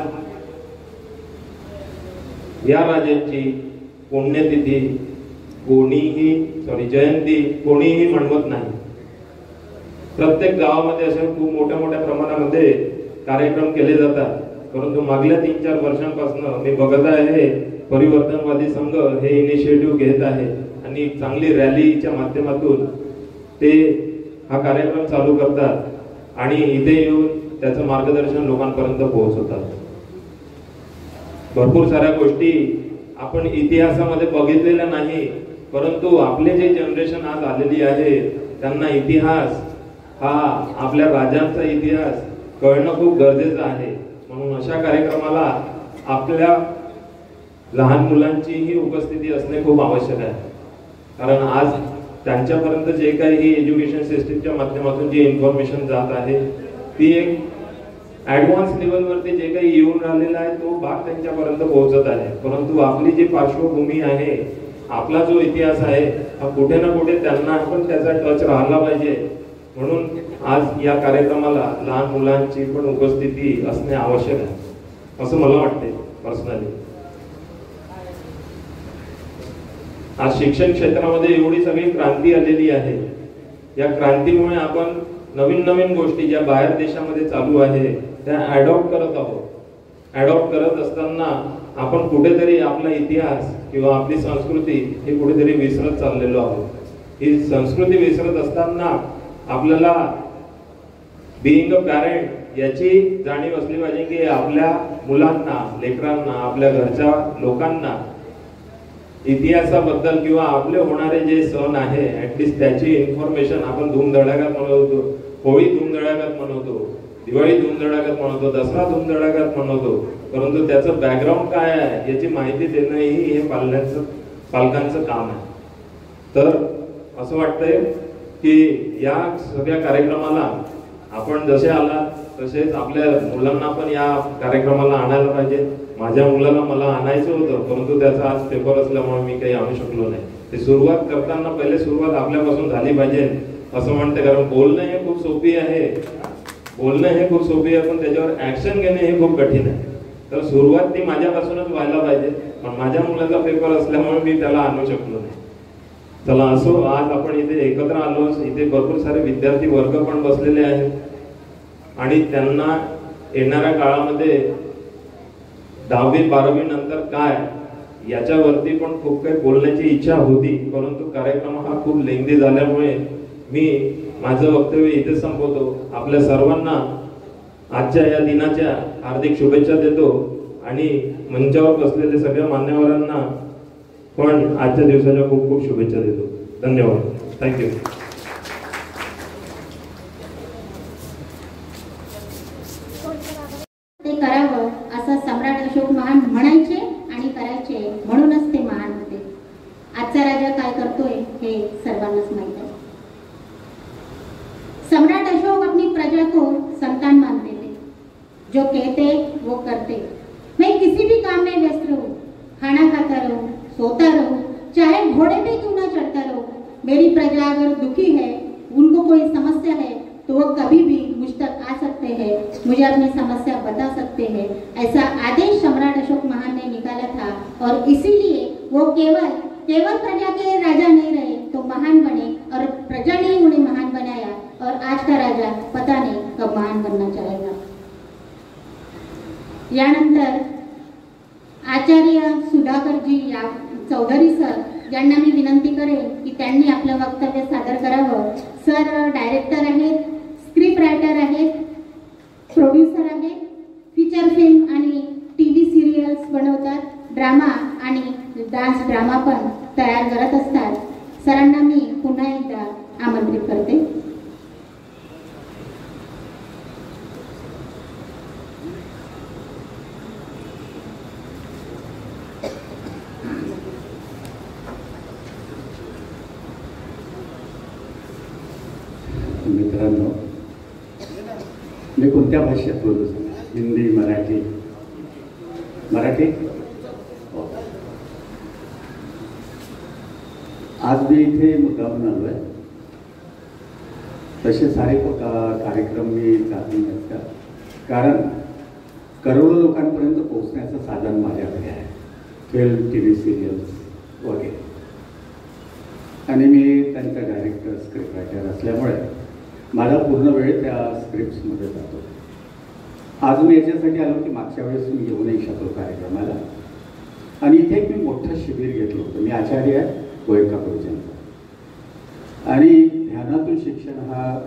या राजांची पुण्यतिथी जयंती कोणीही म्हणवत नाही. प्रत्येक गावामध्ये असे खूप मोठ्या मोठ्या प्रमाणामध्ये कार्यक्रम केले जातात. परंतु मागल्या 3-4 वर्षांपासून मी बघत आहे परिवर्तनवादी संघ हे इनिशिएटिव्ह घेत आहे आणि चांगली रॅलीच्या माध्यमातून ते हा कार्यक्रम चालू करतात आणि इथे येऊन त्याचं मार्गदर्शन लोकांपर्यंत पोहोचवतात. भरपूर साऱ्या गोष्टी आपण इतिहासामध्ये बघितलेल्या नाही, परंतु आपले जे जनरेशन आज आलेली आहे त्यांना इतिहास हा आपल्या राजांचा इतिहास कळणं खूप गरजेचं आहे. म्हणून अशा कार्यक्रमाला आपल्या लहान मुलांचीही उपस्थिती असणे खूप आवश्यक आहे. कारण आज त्यांच्यापर्यंत जे काही एज्युकेशन सिस्टीमच्या माध्यमातून जी इन्फॉर्मेशन जात आहे ती एक ऍडव्हान्स लेवलवरती जे काही येऊन राहिलेला आहे तो भाग त्यांच्यापर्यंत पोहोचत आहे. परंतु आपली जी पार्श्वभूमी आहे आपला जो इतिहास आहे हा कुठे ना कुठे त्यांना पण त्याचा टच राहिला पाहिजे, म्हणून आज या कार्यक्रमाला लहान मुलांची पण उपस्थिती असणे आवश्यक आहे असं मला वाटते पर्सनली. आज शिक्षण क्षेत्रामध्ये एवढी सगळी क्रांती आलेली आहे, या क्रांतीमुळे आपण नवीन नवीन गोष्टी ज्या बाहेर देशामध्ये चालू आहे त्या अडॉप्ट करत आहोत. अडॉप्ट करत असताना आपण कुठेतरी आपला इतिहास किंवा आपली संस्कृती हे कुठेतरी विसरत चाललेलो आहोत. ही संस्कृती विसरत असताना आपल्याला बिईंग अ पॅरेंट याची जाणीव असली पाहिजे की आपल्या मुलांना, लेकरांना, आपल्या घरच्या लोकांना इतिहासाबद्दल किंवा आपले होणारे जे सण आहे ऍटलिस्ट त्याची इन्फॉर्मेशन आपण धूमधडाक्यात मनवतो. होळी धूमधडाक्यात मनवतो, दिवाळी धूमधडाक्यात मनवतो, दसरा धूमधडाक्यात मनवतो, परंतु त्याचं बॅकग्राऊंड काय आहे याची माहिती देणं हे पालकांचं काम आहे. तर असं वाटतंय की या सगळ्या कार्यक्रमाला आपण जसे आलात तसेच आपल्या मुलांना पण या कार्यक्रमाला आणायला पाहिजे. माझ्या मुलाला मला आणायचं होतं, परंतु त्याचा आज पेपर असल्यामुळे मी काही आणू शकलो नाही. ते सुरुवात करताना पहिले सुरुवात आपल्यापासून झाली पाहिजे असं म्हणते, कारण बोलणं हे खूप सोपी आहे, बोलणं हे खूप सोपी आहे, पण त्याच्यावर ऍक्शन घेणे हे खूप कठीण आहे. तर सुरुवात ती माझ्यापासूनच व्हायला पाहिजे, पण माझ्या मुलाचा पेपर असल्यामुळे मी त्याला आणू शकलो नाही. चला असो, आज आपण इथे एकत्र आलो. इथे भरपूर सारे विद्यार्थी वर्ग पण बसलेले आहेत आणि त्यांना येणाऱ्या काळामध्ये 10वी 12वी नंतर काय याच्यावरती पण खूप काही बोलण्याची इच्छा होती, परंतु कार्यक्रम हा खूप लेंदी झाल्यामुळे मी माझं वक्तव्य इथे संपवतो. आपल्या सर्वांना आजच्या या दिनाच्या हार्दिक शुभेच्छा देतो आणि मंचावर बसलेले सगळ्या मान्यवरांना पण आजच्या दिवसाच्या खूप खूप शुभेच्छा देतो. धन्यवाद. थँक्यू. ते करावं असं सम्राट अशोक महान म्हणायचे आणि करायचे, म्हणूनच ते महान होते. आजचा राजा काय करतोय हे सर्वांनाच माहित आहे. सम्राट अशोक अपनी प्रजा को संतान मानते थे, जो कहते वो करते. मैं किसी भी काम में व्यस्त रहूं, खाना खाता रहूं, सोता रहूं, चाहे घोड़े पे क्यों ना चढ़ता रहूं, मेरी प्रजा अगर दुखी है, उनको कोई समस्या है तो वो कभी भी मुझ तक आ सकते हैं, मुझे अपनी समस्या बता सकते हैं. ऐसा आदेश सम्राट अशोक महान ने निकाला था और इसीलिए वो केवल प्रजा के राजा नहीं रहे तो महान बने, और प्रजा ने उन्हें महान बनाया. और आज का राजा पता नहीं कब महान बनना चाहेगा. यानंतर आचार्य सुधाकरजी चौधरी सर यांना मी विनंती करेन की त्यांनी आपलं वक्तव्य सादर करावं. सर डायरेक्टर आहेत, स्क्रिप्ट रायटर आहेत, प्रोड्युसर आहेत, फीचर फिल्म आणि टीव्ही सिरियल्स बनवतात, ड्रामा आणि डान्स ड्रामा पण तयार करत असतात. सरांना मी पुन्हा एकदा आमंत्रित करते. मित्रांनो, मी कोणत्या भाषेत बोलू? हिंदी, मराठी? मराठी. आज मी इथे मुद्दाम आलो आहे. तसे सारे कार्यक्रम मी जात नाही का, कारण करोडो लोकांपर्यंत पोहोचण्याचं साधन माझ्याकडे आहे, फिल्म, टीव्ही सिरियल्स वगैरे, आणि मी त्यांचा डायरेक्टर, स्क्रिप्ट रायटर असल्यामुळे माझा पूर्ण वेळ त्या स्क्रिप्ट्समध्ये जातो. आज मी याच्यासाठी आलो की मागच्या वेळेस मी येऊ नाही शकलो कार्यक्रमाला, आणि इथे एक मी मोठं शिबिर घेतलं होतं. मी आचार्य आहे गोयंका गुरुजींचा, आणि ध्यानातून शिक्षण हा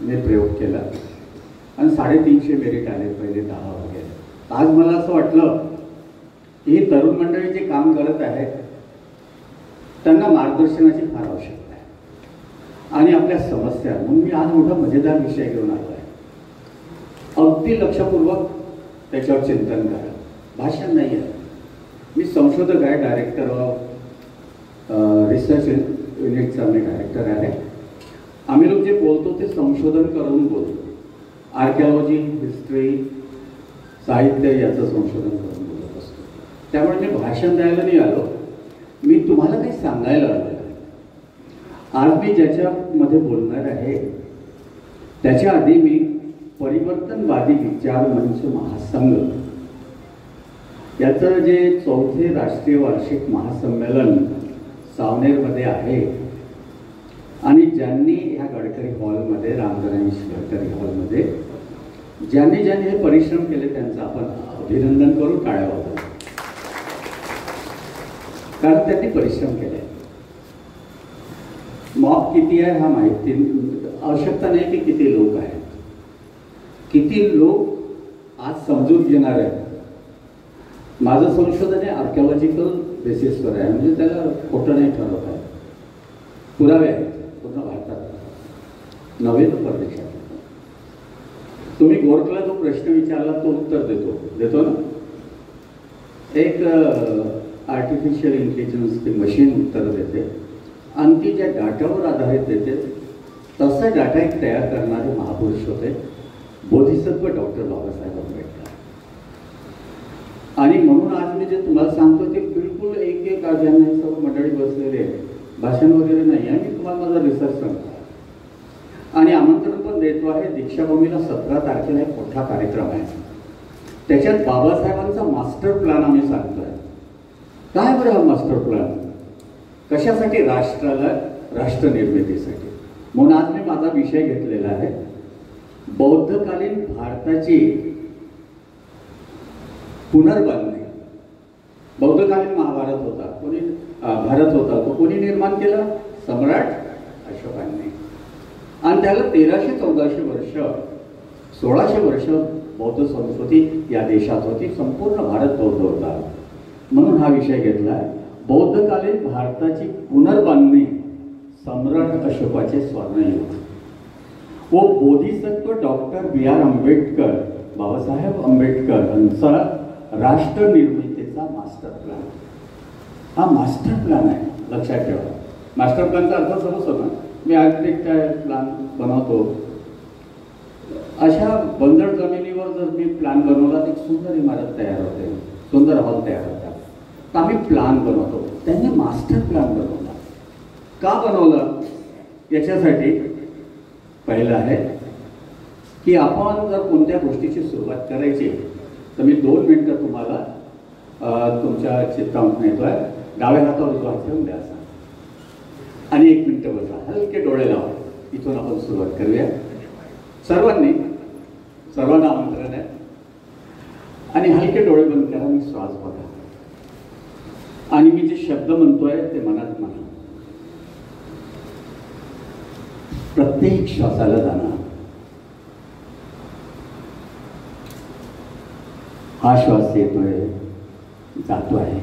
मी प्रयोग केला आणि 350 मेरिट आले पहिले 10 वगैरे. आज मला असं वाटलं की ही तरुण मंडळी जे काम करत आहेत त्यांना मार्गदर्शनाची फार आवश्यकता आहे, आणि आपल्या समस्या, म्हणून मी आज मोठा मजेदार विषय घेऊन आलो आहे. अगदी लक्षपूर्वक त्याच्यावर चिंतन करा. भाषण नाही आहे, मी संशोधक आहे, डायरेक्टर ऑफ रिसर्च युनिटचा मी डायरेक्टर आहे. आम्ही लोक जे बोलतो ते संशोधन करून बोलतो. आर्किओलॉजी, हिस्ट्री, साहित्य याचं संशोधन करून बोलत असतो. त्यामुळे मी भाषण द्यायला नाही आलो, मी तुम्हाला काही सांगायला आलेलं आहे. आज मी ज्याच्यामध्ये बोलणार आहे त्याच्या आधी मी परिवर्तनवादी विचार मंच महासंघ याचं जे 4थे राष्ट्रीय वार्षिक महासंमेलन सावनेरमध्ये आहे आणि ज्यांनी ह्या गडकरी हॉलमध्ये, रामगणेश गडकरी हॉलमध्ये ज्यांनी हे परिश्रम केले त्यांचं आपण अभिनंदन करू, टाळ्या वाजवू. कारण त्यांनी परिश्रम केले. मॉब किती आहे हा माहिती आवश्यकता नाही की किती लोक आहेत, किती लोक आज समजून घेणार आहेत. माझं संशोधन हे आर्किओलॉजिकल बेसिसवर आहे, म्हणजे त्याला खोटं नाही ठरवत आहे. पुरावे आहेत पूर्ण भारतात, नव्हे तर परदेशात. तुम्ही गोरखला जो प्रश्न विचारला तो उत्तर देतो ना. एक आर्टिफिशियल इंटेलिजन्स ती मशीन उत्तर देते आणि ती ज्या डाटावर आधारित देते तसा डाटा एक तयार करणारे महापुरुष होते बोधिसत्व डॉक्टर बाबासाहेब आंबेडकर. आणि म्हणून आज मी जे तुम्हाला सांगतो ते बिलकुल एक आज यांना सर्व मंडळी बसलेले आहे, भाषण वगैरे नाही आहे. मी तुम्हाला माझा रिसर्च सांगतो आणि आमंत्रण पण देतो आहे. दीक्षाभूमीला 17 तारखेला एक मोठा कार्यक्रम आहे, त्याच्यात बाबासाहेबांचा मास्टर प्लॅन आम्ही सांगतोय. काय बरं हा मास्टर प्लॅन? कशासाठी? राष्ट्राला, राष्ट्र निर्मितीसाठी. म्हणून आज मी माझा विषय घेतलेला आहे बौद्धकालीन भारताची पुनर्बांधणी. बौद्धकालीन महाभारत होता, भारत होता, तो कोणी निर्माण केला? सम्राट अशोकांनी. आणि त्याला 1300-1400 वर्ष, 1600 वर्ष बौद्ध संस्कृती या देशात होती. संपूर्ण भारत बौद्ध होता. म्हणून हा विषय घेतला आहे बौद्धकालीन भारताची पुनर्बांधणी, सम्राट अशोकाचे स्वर्णयुग व बोधिसत्व डॉक्टर B.R. आंबेडकर, बाबासाहेब आंबेडकर यांचा राष्ट्र निर्मितीचा मास्टर प्लॅन. हा मास्टर प्लॅन आहे, लक्षात ठेवा. मास्टर प्लॅनचा अर्थ समजतो ना. मी आर्किटेक्ट आहे, प्लॅन बनवतो. अशा बंजर जमिनीवर जर मी प्लॅन बनवला तर एक सुंदर इमारत तयार होते, सुंदर हॉल तयार होतात. तर आम्ही प्लॅन बनवतो. त्यांनी मास्टर प्लॅन बनवला. का बनवला? याच्यासाठी पहिलं आहे की आपण जर कोणत्या गोष्टीची सुरुवात करायची तर मी 2 मिनिटं तुम्हाला तुमच्या चित्रात नेतोय. डाव्या हातावर जो हात ठेवून द्या आणि 1 मिनिटं बसा, हलके डोळे लावा. इथून आपण सुरुवात करूया. सर्वांना आमंत्रण आहे. आणि हलके डोळे बंद करा, मी श्वास बघा आणि मी जे शब्द म्हणतोय ते मनात म्हणा. प्रत्येक श्वासाला जाणार. हा श्वास येतोय, जातो आहे.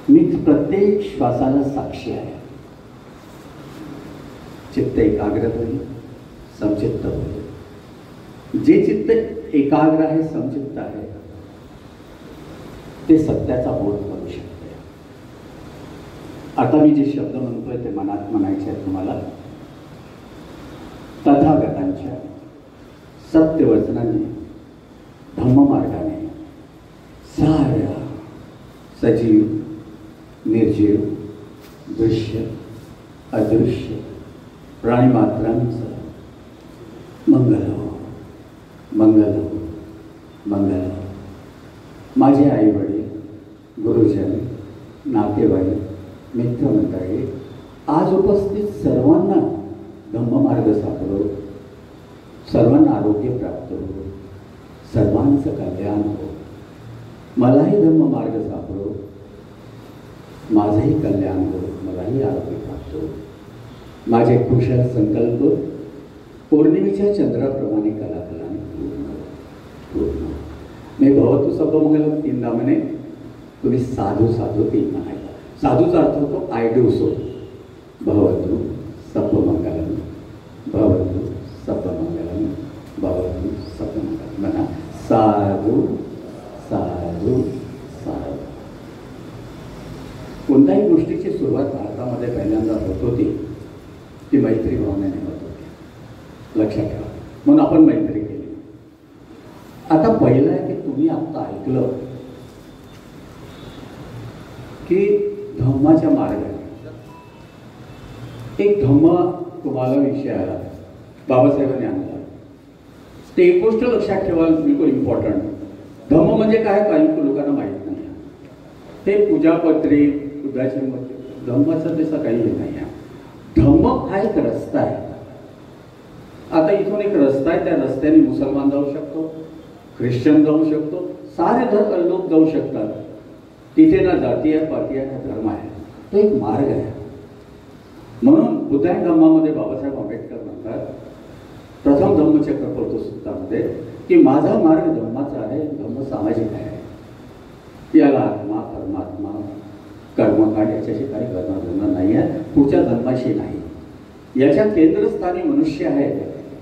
मी प्रत्येक श्वासाला साक्षी आहे. चित्त एकाग्र होईल, समचित्त होईल. जे चित्त एकाग्र आहे, समचित्त आहे, ते सत्याचा बोध करू शकते. आता मी जे शब्द म्हणतोय ते मनात म्हणायचे आहेत तुम्हाला. तथागतांच्या सत्यवचनाने, धम्ममार्गाने साऱ्या सजीव, निर्जीव, दृश्य, अदृश्य प्राणीमात्रांचं मंगल हो, मंगल हो, मंगल हो. माझे आई वडील, गुरुजन, नातेवाईक, मित्रमंडळी, आज उपस्थित सर्वांना धम्ममार्ग सापडो, सर्वांना आरोग्य प्राप्त हो, सर्वांचं कल्याण हो. मलाही धम्ममार्ग सापडो, माझंही कल्याण हो, मलाही आरोग्य प्राप्त हो. माझे कुशल संकल्प पौर्णिमेच्या चंद्राप्रमाणे कलाकलाने पूर्ण. मी भवतु सप्पमंगलम 3 म्हणे, तुम्ही साधू साधू 3 म्हणायला. साधूचा अर्थ होतो आय डू सो. भवतु सप्पमंगलम, भवतु सप्पमंगलम, भवतु सप्पमंगलम म्हणा. साधू साधू साधू. कोणत्याही गोष्टीची सुरुवात भारतामध्ये पहिल्यांदा होत होती ती मैत्री भावनेने होत होती, लक्षात ठेवा. म्हणून आपण मैत्री केली. आता पहिलं आहे की तुम्ही आता ऐकलं की धम्माच्या मार्गाने. एक धम्म तुम्हाला विषय आला, बाबासाहेबांनी आणला. ते एक गोष्ट लक्षात ठेवा, बिलकुल इम्पॉर्टंट. धम्म म्हणजे काय, काही लोकांना माहीत नाही. ते पूजापत्री, बुद्धाची मूर्ती, धम्माचं तसं काही नाही आहे. धम्म हा एक रस्ता आहे. आता इथून एक रस्ता आहे, त्या रस्त्याने मुसलमान जाऊ शकतो, ख्रिश्चन जाऊ शकतो, सारे लोक जाऊ शकतात. तिथे ना जाती आहे, पाती आहे, ना धर्म आहे. तो एक मार्ग आहे. म्हणून बुद्ध आणि धम्मामध्ये बाबासाहेब आंबेडकर म्हणतात, प्रथम धम्मचक्र पडतो सूत्रामध्ये, की माझा मार्ग धम्माचा आहे, धम्म सामाजिक आहे. याला आत्मा, परमात्मा, कर्मकांड याच्याशी काही गणना नाही आहे, पुढच्या जन्माशी नाही. याच्या केंद्रस्थानी मनुष्य आहे.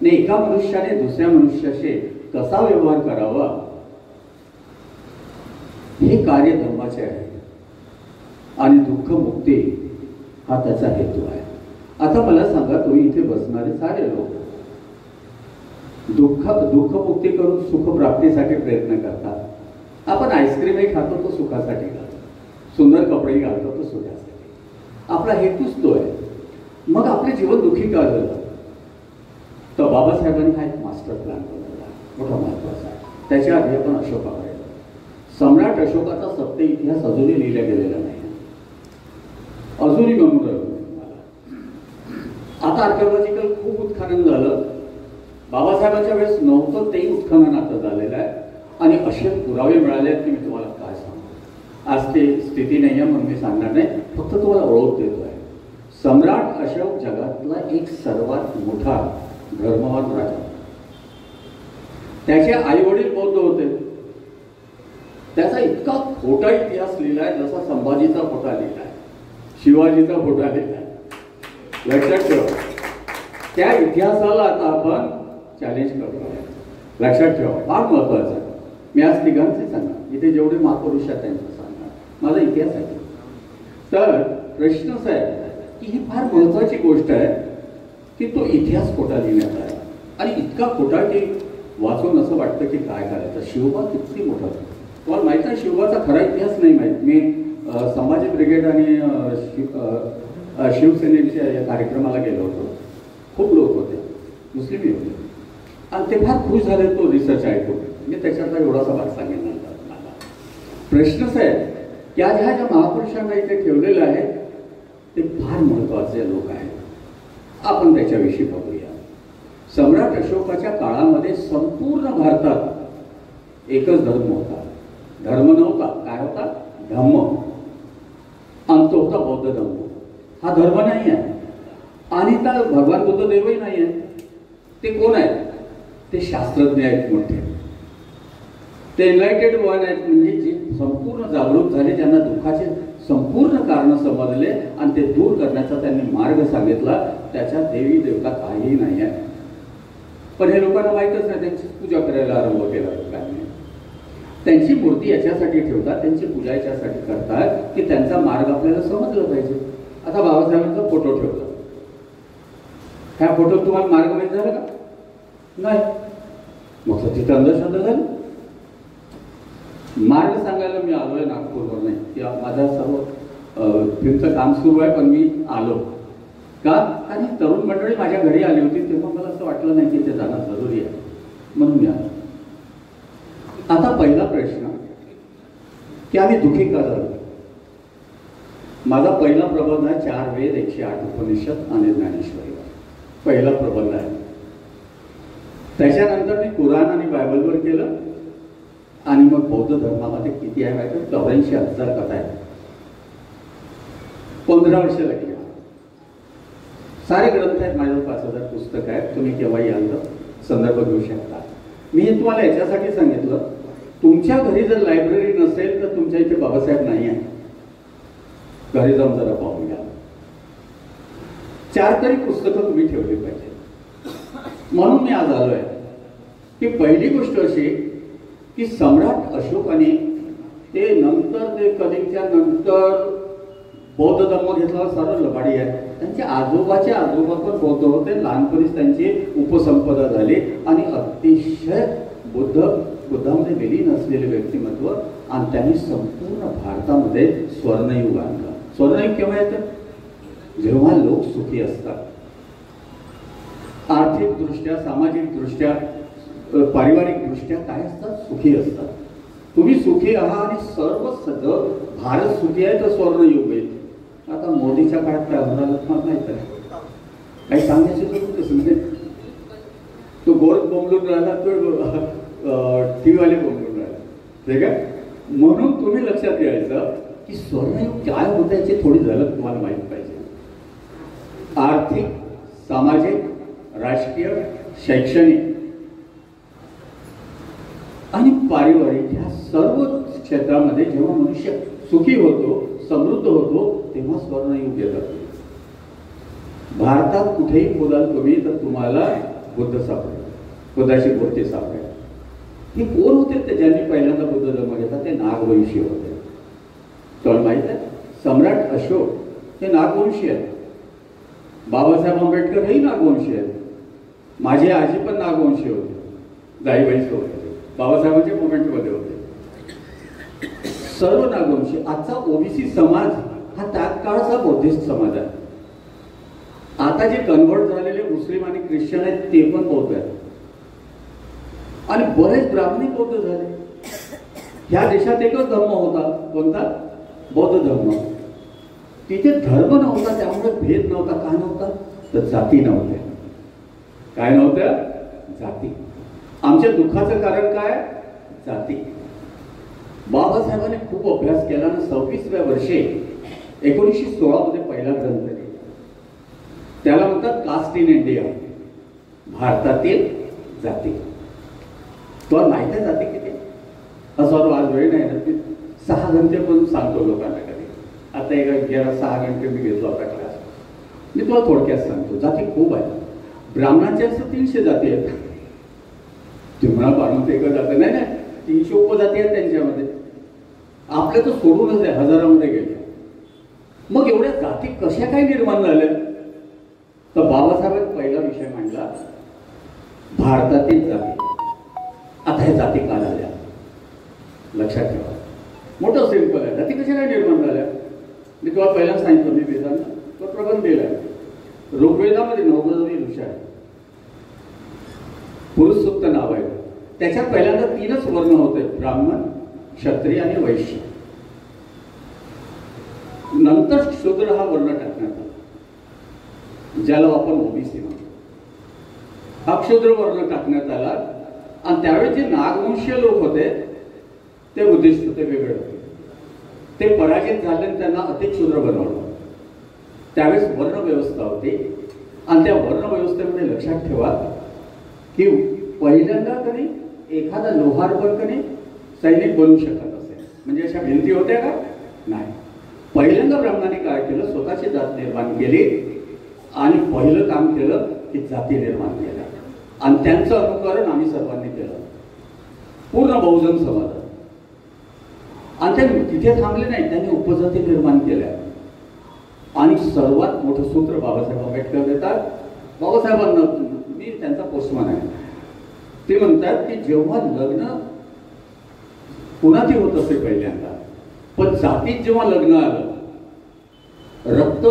आणि एका मनुष्याने दुसऱ्या मनुष्याशी कसा व्यवहार करावा हे कार्य धर्माचे आहे. आणि दुःख मुक्ती हा त्याचा हेतू आहे. आता मला सांगा, तुम्ही इथे बसणारे सारे लोक दुःखमुक्ती करून सुखप्राप्तीसाठी प्रयत्न करतात. आपण आईस्क्रीमही खातो तो सुखासाठी खातो, सुंदर कपडे घालतो तो सुखासाठी. आपला हेतूच तो आहे. मग आपले जीवन दुःखी का झालं? तर बाबासाहेबांनी हा एक मास्टर प्लॅन बनवला, मोठा महत्वाचा आहे. त्याच्या आधी आपण अशोकाकडे, सम्राट अशोकाचा सत्य इतिहास अजूनही लिहिला गेलेला नाही, अजूनही म्हणून राहिलो मला. आता आर्किओलॉजिकल खूप उत्खनन झालं. बाबासाहेबांच्या वेळेस नव्हतं तेही उत्खनन आता झालेलं आहे. आणि असे पुरावे मिळाले आहेत की मी तुम्हाला काय सांगू. आज ते स्थिती नाही आहे म्हणून मी सांगणार नाही, फक्त तुम्हाला ओळख देतो आहे. सम्राट अशोक जगातला एक सर्वात मोठा धर्मवान राजा. त्याचे आई वडील बौद्ध होते. त्याचा इतका खोटा इतिहास लिहिलाय, जसा संभाजीचा खोटा लिहिलाय, शिवाजीचा खोटा लिहिलाय. लक्षात ठेवा, त्या इतिहासाला आता आपण चॅलेंज करतो. लक्षात ठेवा, फार महत्वाचं आहे. मी आज तिघांचे सांगणार, इथे जेवढे महापुरुष आहेत त्यांचं सांगणार, माझा इतिहास आहे. तर प्रश्न असा आहे की ही फार महत्वाची गोष्ट आहे की तो इतिहास खोटा लिहिण्यात आहे. आणि इतका खोटा की वाचून असं वाटतं की काय करायचं. शिवबा किती मोठा, तुम्हाला माहित आहे शिवबाचा खरा इतिहास नाही माहीत. मी संभाजी ब्रिगेड आणि शिवसेनेच्या या कार्यक्रमाला गेलो होतो. खूप लोक होते, मुस्लिमही होते, आणि ते फार खुश झाले तो रिसर्च ऐकून. मी त्याच्यातला एवढासा भाग सांगेन नंतर. मला प्रश्नच आहे की आज ह्या ज्या महापुरुषांना इथे ठेवलेलं आहे ते फार महत्वाचे लोक आहेत. आपण त्याच्याविषयी बघूया. सम्राट अशोकाच्या काळामध्ये संपूर्ण भारतात एकच धर्म होता. धर्म नव्हता, काय होता? धम्म. आणि तो होता बौद्ध धर्म. हा धर्म नाही आहे. आणि त्या भगवान बुद्ध देवही नाही आहे. ते कोण आहेत? ते शास्त्रज्ञ आहेत मोठे. ते एनलाइटेड वन आहेत, म्हणजे जे संपूर्ण जागरूक झाले, ज्यांना दुःखाचे संपूर्ण कारण समजले आणि ते दूर करण्याचा त्यांनी मार्ग सांगितला. त्याच्यात देवी देवता काहीही नाही आहे. पण हे लोकांना माहीतच नाही. त्यांची पूजा करायला आरंभ केला लोकांनी. त्यांची मूर्ती याच्यासाठी ठेवतात, त्यांची पूजा याच्यासाठी करतात की त्यांचा मार्ग आपल्याला समजला पाहिजे. आता बाबासाहेबांचा फोटो ठेवतात. ह्या फोटोत तुम्हाला मार्ग माहीत झाला का? नाही. मग तिथं अंधश्रद्धा झाली. मार्ग सांगायला मी आलोय नागपूरवर नाही, की माझा सर्व फिल्मचं काम सुरू आहे, पण मी आलो का? आणि तरुण मंडळी माझ्या घरी आली होती, तेव्हा मला असं वाटलं नाही की ते जाणं जरुरी आहे, म्हणून मी आलो. आता पहिला प्रश्न की आम्ही दुःखी का झालो? माझा पहिला प्रबंध आहे 4 वेद 108 उपनिषद आणि ज्ञानेश्वरी. पहिला प्रबंध आहे. त्याच्यानंतर मी कुराण आणि बायबलवर केलं. आणि मग बौद्ध धर्मामध्ये किती आहे माहिती? 84,000 कथा आहेत. 15 वर्ष लागली. सारे ग्रंथ आहेत माझ्याजवळ. 5,000 पुस्तकं आहेत. तुम्ही केव्हाही याल संदर्भ घेऊ शकता. मी हे तुम्हाला याच्यासाठी सांगितलं, तुमच्या घरी जर लायब्ररी नसेल तर तुमच्या इथे बाबासाहेब नाही आहे. घरी जाऊन जरा पाहून घ्या. 4 तरी पुस्तकं तुम्ही ठेवली पाहिजे. म्हणून मी आज आलोय की पहिली गोष्ट अशी की सम्राट अशोकाने ते नंतर ते कधीच्या नंतर बौद्ध धर्म घेतला. सरळ लबाडी आहे. त्यांच्या आजोबाचे आजोबा पण बौद्ध होते. लहानपणीच त्यांची उपसंपदा झाली आणि अतिशय बुद्धामध्ये विलीन असलेले व्यक्तिमत्व. आणि त्यांनी संपूर्ण भारतामध्ये स्वर्णयुग आणलं. स्वर्णयुग केव्हा येतं? जेव्हा लोक सुखी असतात, आर्थिकदृष्ट्या, सामाजिकदृष्ट्या, पारिवारिकदृष्ट्या काय असतात? सुखी असतात. तुम्ही सुखी आहात आणि सर्व सगळं भारत सुखी आहे तर स्वर्णयुग येईल. आता मोदीच्या काळात काय होणार मला माहित आहे, काही सांगायची जरूरच नाही. तो गोरख बोंबलून राहिला, तो टीव्हीवाले बोंबलून राहिला, ठीक आहे. म्हणून तुम्ही लक्षात घ्यायचं की स्वर्णयुग काय होतं याची थोडी झलक तुम्हाला माहित पाहिजे. आर्थिक, सामाजिक, राजकीय, शैक्षणिक आणि पारिवारिक ह्या सर्व क्षेत्रामध्ये जेव्हा मनुष्य सुखी होतो, समृद्ध होतो, तेव्हा स्वर्णयुग येतात. भारतात कुठेही बोलाल तुम्ही तर तुम्हाला बुद्ध सापडेल, बुद्धाची मूर्ती सापडेल. हे कोण होते ते ज्यांनी पहिल्यांदा बुद्ध जन्म घेतला? ते नागवंशी होते. तुम्हाला माहित आहे, सम्राट अशोक हे नागवंशी आहेत. बाबासाहेब आंबेडकर हेही नागवंशी आहेत. माझे आजी पण नागवंशी होते, जाईबाईचे होते, बाबासाहेबांच्या मुवमेंटमध्ये होते, सर्व नागवंशी. आजचा ओबीसी समाज हा त्याच काळचा बौद्धिस्ट समाज आहे. आता जे कन्व्हर्ट झालेले मुस्लिम आणि ख्रिश्चन आहेत ते पण बौद्ध आहेत आणि बरेच ब्राह्मणिक बौद्ध झाले. ह्या देशात एकच धर्म होता, कोणता? बौद्ध धर्म. तिथे धर्म नव्हता, त्यामुळे भेद नव्हता. काय नव्हता? तर जाती नव्हत्या. काय नव्हत्या? जाती. आमच्या दुःखाचं कारण काय? जाती. बाबासाहेबांनी खूप अभ्यास केला आणि 26व्या वर्षी 1916 मध्ये पहिला ग्रंथ लिहिला. त्याला म्हणतात कास्ट इन इंडिया, भारतातील जाती. तुला माहिती आहे जाती किती? असं आज वेळ नाही ना, 6 घंटे पण सांगतो लोकांना कधी. आता गेला 6 घंटे मी घेतला होता क्लास. मी तुला थोडक्यात सांगतो, जाती खूप आहेत. ब्राह्मणांच्या असं 300 जाती आहेत. तुम्हाला ब्राह्मण एकच जात नाही ना, 300 उपजाती आहेत त्यांच्यामध्ये. आपल्या तर सोडूनच आहे, हजारामध्ये गेले. मग एवढ्या जाती कशा काय निर्माण झाल्या? तर बाबासाहेबांनी पहिला विषय मांडला, भारतातील जाती. आता ह्या जाती का झाल्या? लक्षात ठेवा, मोठं सिंपल आहे. जाती कशा काय निर्माण झाल्या? मी तुम्हाला पहिल्यांदा सांगितलं, मी वेदांना तो प्रबंध दिला आहे. ऋग्वेदामध्ये 9 ऋषी आहे, पुरुष सूक्त नाव आहे. त्याच्यात पहिल्यांदा 3च वर्ण होते, ब्राह्मण, क्षत्रिय आणि वैश्य. नंतर शूद्र हा वर्ण टाकण्यात आला, ज्याला आपण ओबीसी म्हणतो. हा क्षुद्र वर्ण टाकण्यात आला आणि त्यावेळी जे नागवंशीय लोक होते ते बुद्धिस्ट होते, वेगळे होते. ते पराजित झाले आणि त्यांना अतिक्षुद्र बनवलं. त्यावेळेस वर्ण व्यवस्था होती आणि त्या वर्ण व्यवस्थेमध्ये लक्षात ठेवा की पहिल्यांदा कधी एखादा लोहार पण कधी सैनिक बनू शकत असेल. म्हणजे अशा भिंती होत्या का? नाही. पहिल्यांदा ब्राह्मणाने काय केलं? स्वतःची जात निर्माण केली आणि पहिलं काम केलं की जाती निर्माण केल्या आणि त्यांचं अनुकरण आम्ही सर्वांनी केलं, पूर्ण बहुजन समाज. आणि ते तिथे थांबले नाही, त्यांनी उपजाती निर्माण केल्या. आणि सर्वात मोठं सूत्र बाबासाहेब आंबेडकर देतात. बाबासाहेबांना मी त्यांचा पोस्टमॅन आहे. ते म्हणतात की जेव्हा लग्न पुन्हा ते होत असे पहिल्यांदा, पण जातीत जेव्हा लग्न आलं, रक्त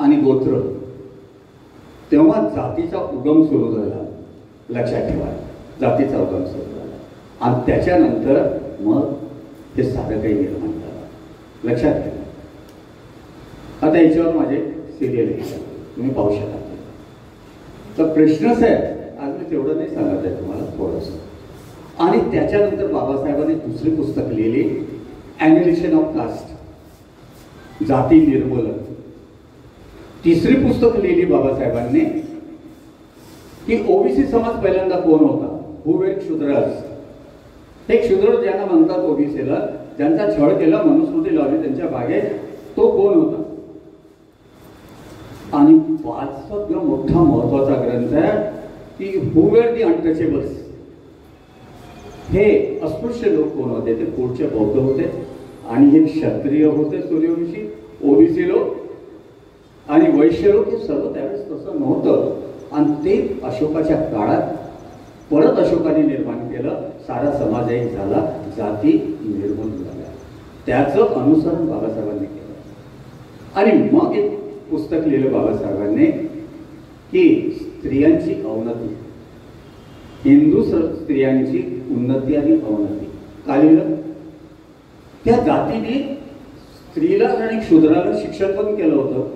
आणि गोत्र, तेव्हा जातीचा उगम सुरू झाला. लक्षात ठेवा, जातीचा उगम सुरू झाला आणि त्याच्यानंतर मग हे सारं काही निर्माण झालं. लक्षात ठेवा. आता याच्यावर माझे सिरियल आहे, तुम्ही पाहू शकाल. तर प्रश्नच आहे, आज मी तेवढं नाही सांगत आहे तुम्हाला, थोडंसं. आणि त्याच्यानंतर बाबासाहेबांनी दुसरी पुस्तक लिहिली, ॲनिहिलेशन ऑफ कास्ट, जाती निर्मूलन. तिसरी पुस्तक लिहिली बाबासाहेबांनी की ओबीसी समाज पहिल्यांदा कोण होता? हू वेर शूद्रस. हे क्षुद्र ज्यांना म्हणतात ओबीसीला, ज्यांचा छळ केला, मनुस्मृती लावली त्यांच्या बागेत, तो कोण होता? आणि 5वा मोठा महत्वाचा ग्रंथ आहे की हू वेर दी अनटचेबल्स. हे अस्पृश्य लोक कोण होते? ते पुढचे बौद्ध होते आणि हे क्षत्रिय होते, सूर्यवंशी, ओबीसी लोक आणि वैश्य लोक. हे सर्व त्यावेळेस तसं नव्हतं आणि ते अशोकाच्या काळात परत अशोकाने निर्माण केलं. सारा समाज एक झाला, जाती निर्मूलन झाल्या. त्याचं अनुसरण बाबासाहेबांनी केलं. आणि मग एक पुस्तक लिहिलं बाबासाहेबांनी की स्त्रियांची अवनती, हिंदू स्त्रियांची उन्नती आणि अवनती. काय लिहिलं? त्या जातीने स्त्रीला आणि शूद्राला शिक्षण पण केलं होतं.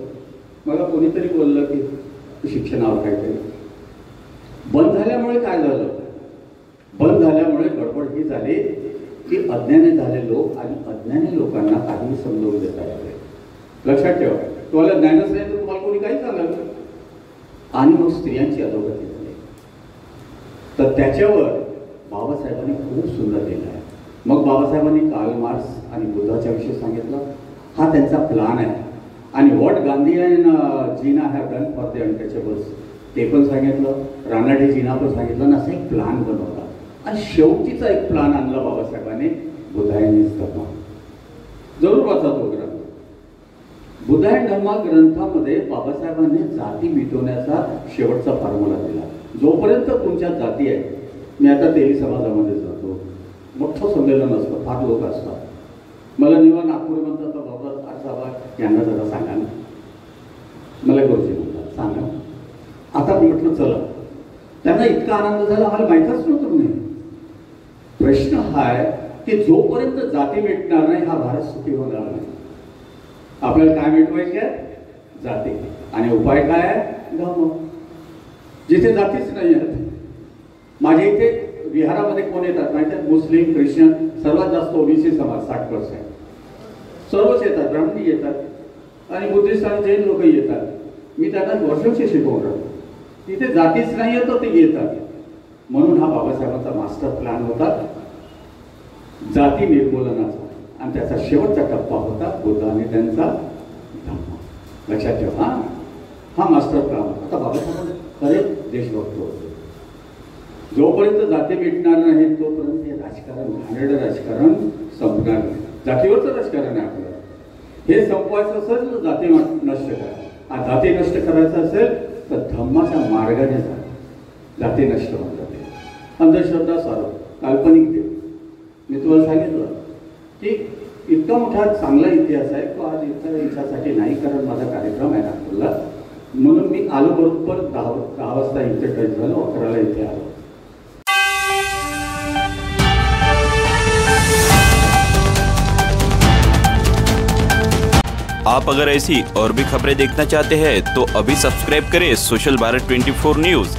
मला कोणीतरी बोललं की शिक्षणावर काहीतरी बंद झाल्यामुळे काय झालं? बंद झाल्यामुळे गडबड ही झाली की अज्ञानी झाले लोक आणि अज्ञानी लोकांना काही समजवून देता येते. लक्षात ठेवा, तुम्हाला ज्ञानच नाही तर तुम्हाला कोणी काही सांगाल. आणि मग स्त्रियांची अधोगती झाली. तर त्याच्यावर बाबासाहेबांनी खूप सुंदर लिहिलं आहे. मग बाबासाहेबांनी कार्ल मार्क्स आणि बुद्धाच्या विषयी सांगितलं. हा त्यांचा प्लान आहे. आणि what Gandhi and Jinnah have done for the untouchables ते पण सांगितलं. रानाडे जीना पण सांगितलं. आणि असा एक प्लान बनवला आणि शेवटीचा एक प्लान आणला बाबासाहेबांनी, बुद्धायन धम्मा. जरूर वाचा तो ग्रंथ. बुद्धायन धम्मा ग्रंथामध्ये बाबासाहेबांनी जाती मिटवण्याचा शेवटचा फॉर्म्युला दिला. जोपर्यंत तुमच्या जाती आहेत, मी आता तेली समाजामध्ये जातो, मोठं संमेलन असतं, फार लोक असतात. मला जेव्हा नागपूर म्हणतात तर बाबा साहेब यांना जरा सांगा ना. मला गुरुजी म्हणतात सांगा. आता म्हटलं चला. त्यांना इतका आनंद झाला, मला माहीतच नव्हतं. नाही, प्रश्न हा आहे की जोपर्यंत जाती मिटणार नाही हा भारत सुखी होणार नाही. आपल्याला काय मिटवायचे आहे? जाती. आणि उपाय काय आहे? धम्म. जिथे जातीच नाही आहेत. माझ्या इथे बिहारामध्ये कोण येतात माहिती आहे? मुस्लिम, ख्रिश्चन, सर्वात जास्त ओबीसी समाज 60%. सर्वच येतात, ब्राह्मणी येतात आणि बुद्धिस्ट आणि जैन लोकही येतात. मी त्यांना वर्षांशी शिकवून राहतो. तिथे जातीच नाही तर ते येतात. म्हणून हा बाबासाहेबांचा मास्टर प्लॅन होता जाती निर्मूलनाचा. आणि त्याचा शेवटचा टप्पा होता बुद्धाने त्यांचा धम्म. लक्षात ठेवा, हा मास्टर प्लॅन होता. आता बाबासाहेब खरे देशभक्त होते. जोपर्यंत जाती मिटणार नाही तोपर्यंत हे राजकारण, घाणेरडं राजकारण संपणार नाही. जातीवरचं राजकारण आहे आपलं. हे संपवायचं असेल तर जाती नष्ट करा. जाती नष्ट करायचं असेल तर धम्माच्या मार्गाने जा. जाती नष्ट होऊन जाते. अंधश्रद्धा सारं काल्पनिक देव. मी तुम्हाला सांगितलं की इतका मोठा चांगला इतिहास आहे तो आज इतर याच्यासाठी नाही, कारण माझा कार्यक्रम आहे नागपूरला. म्हणून मी आलो बरोबर 10 वाजता इथे टच झालो, 11ला इथे आलो. आप अगर ऐसी और भी खबरें देखना चाहते हैं तो अभी सब्सक्राइब करें सोशल भारत 24 न्यूज़।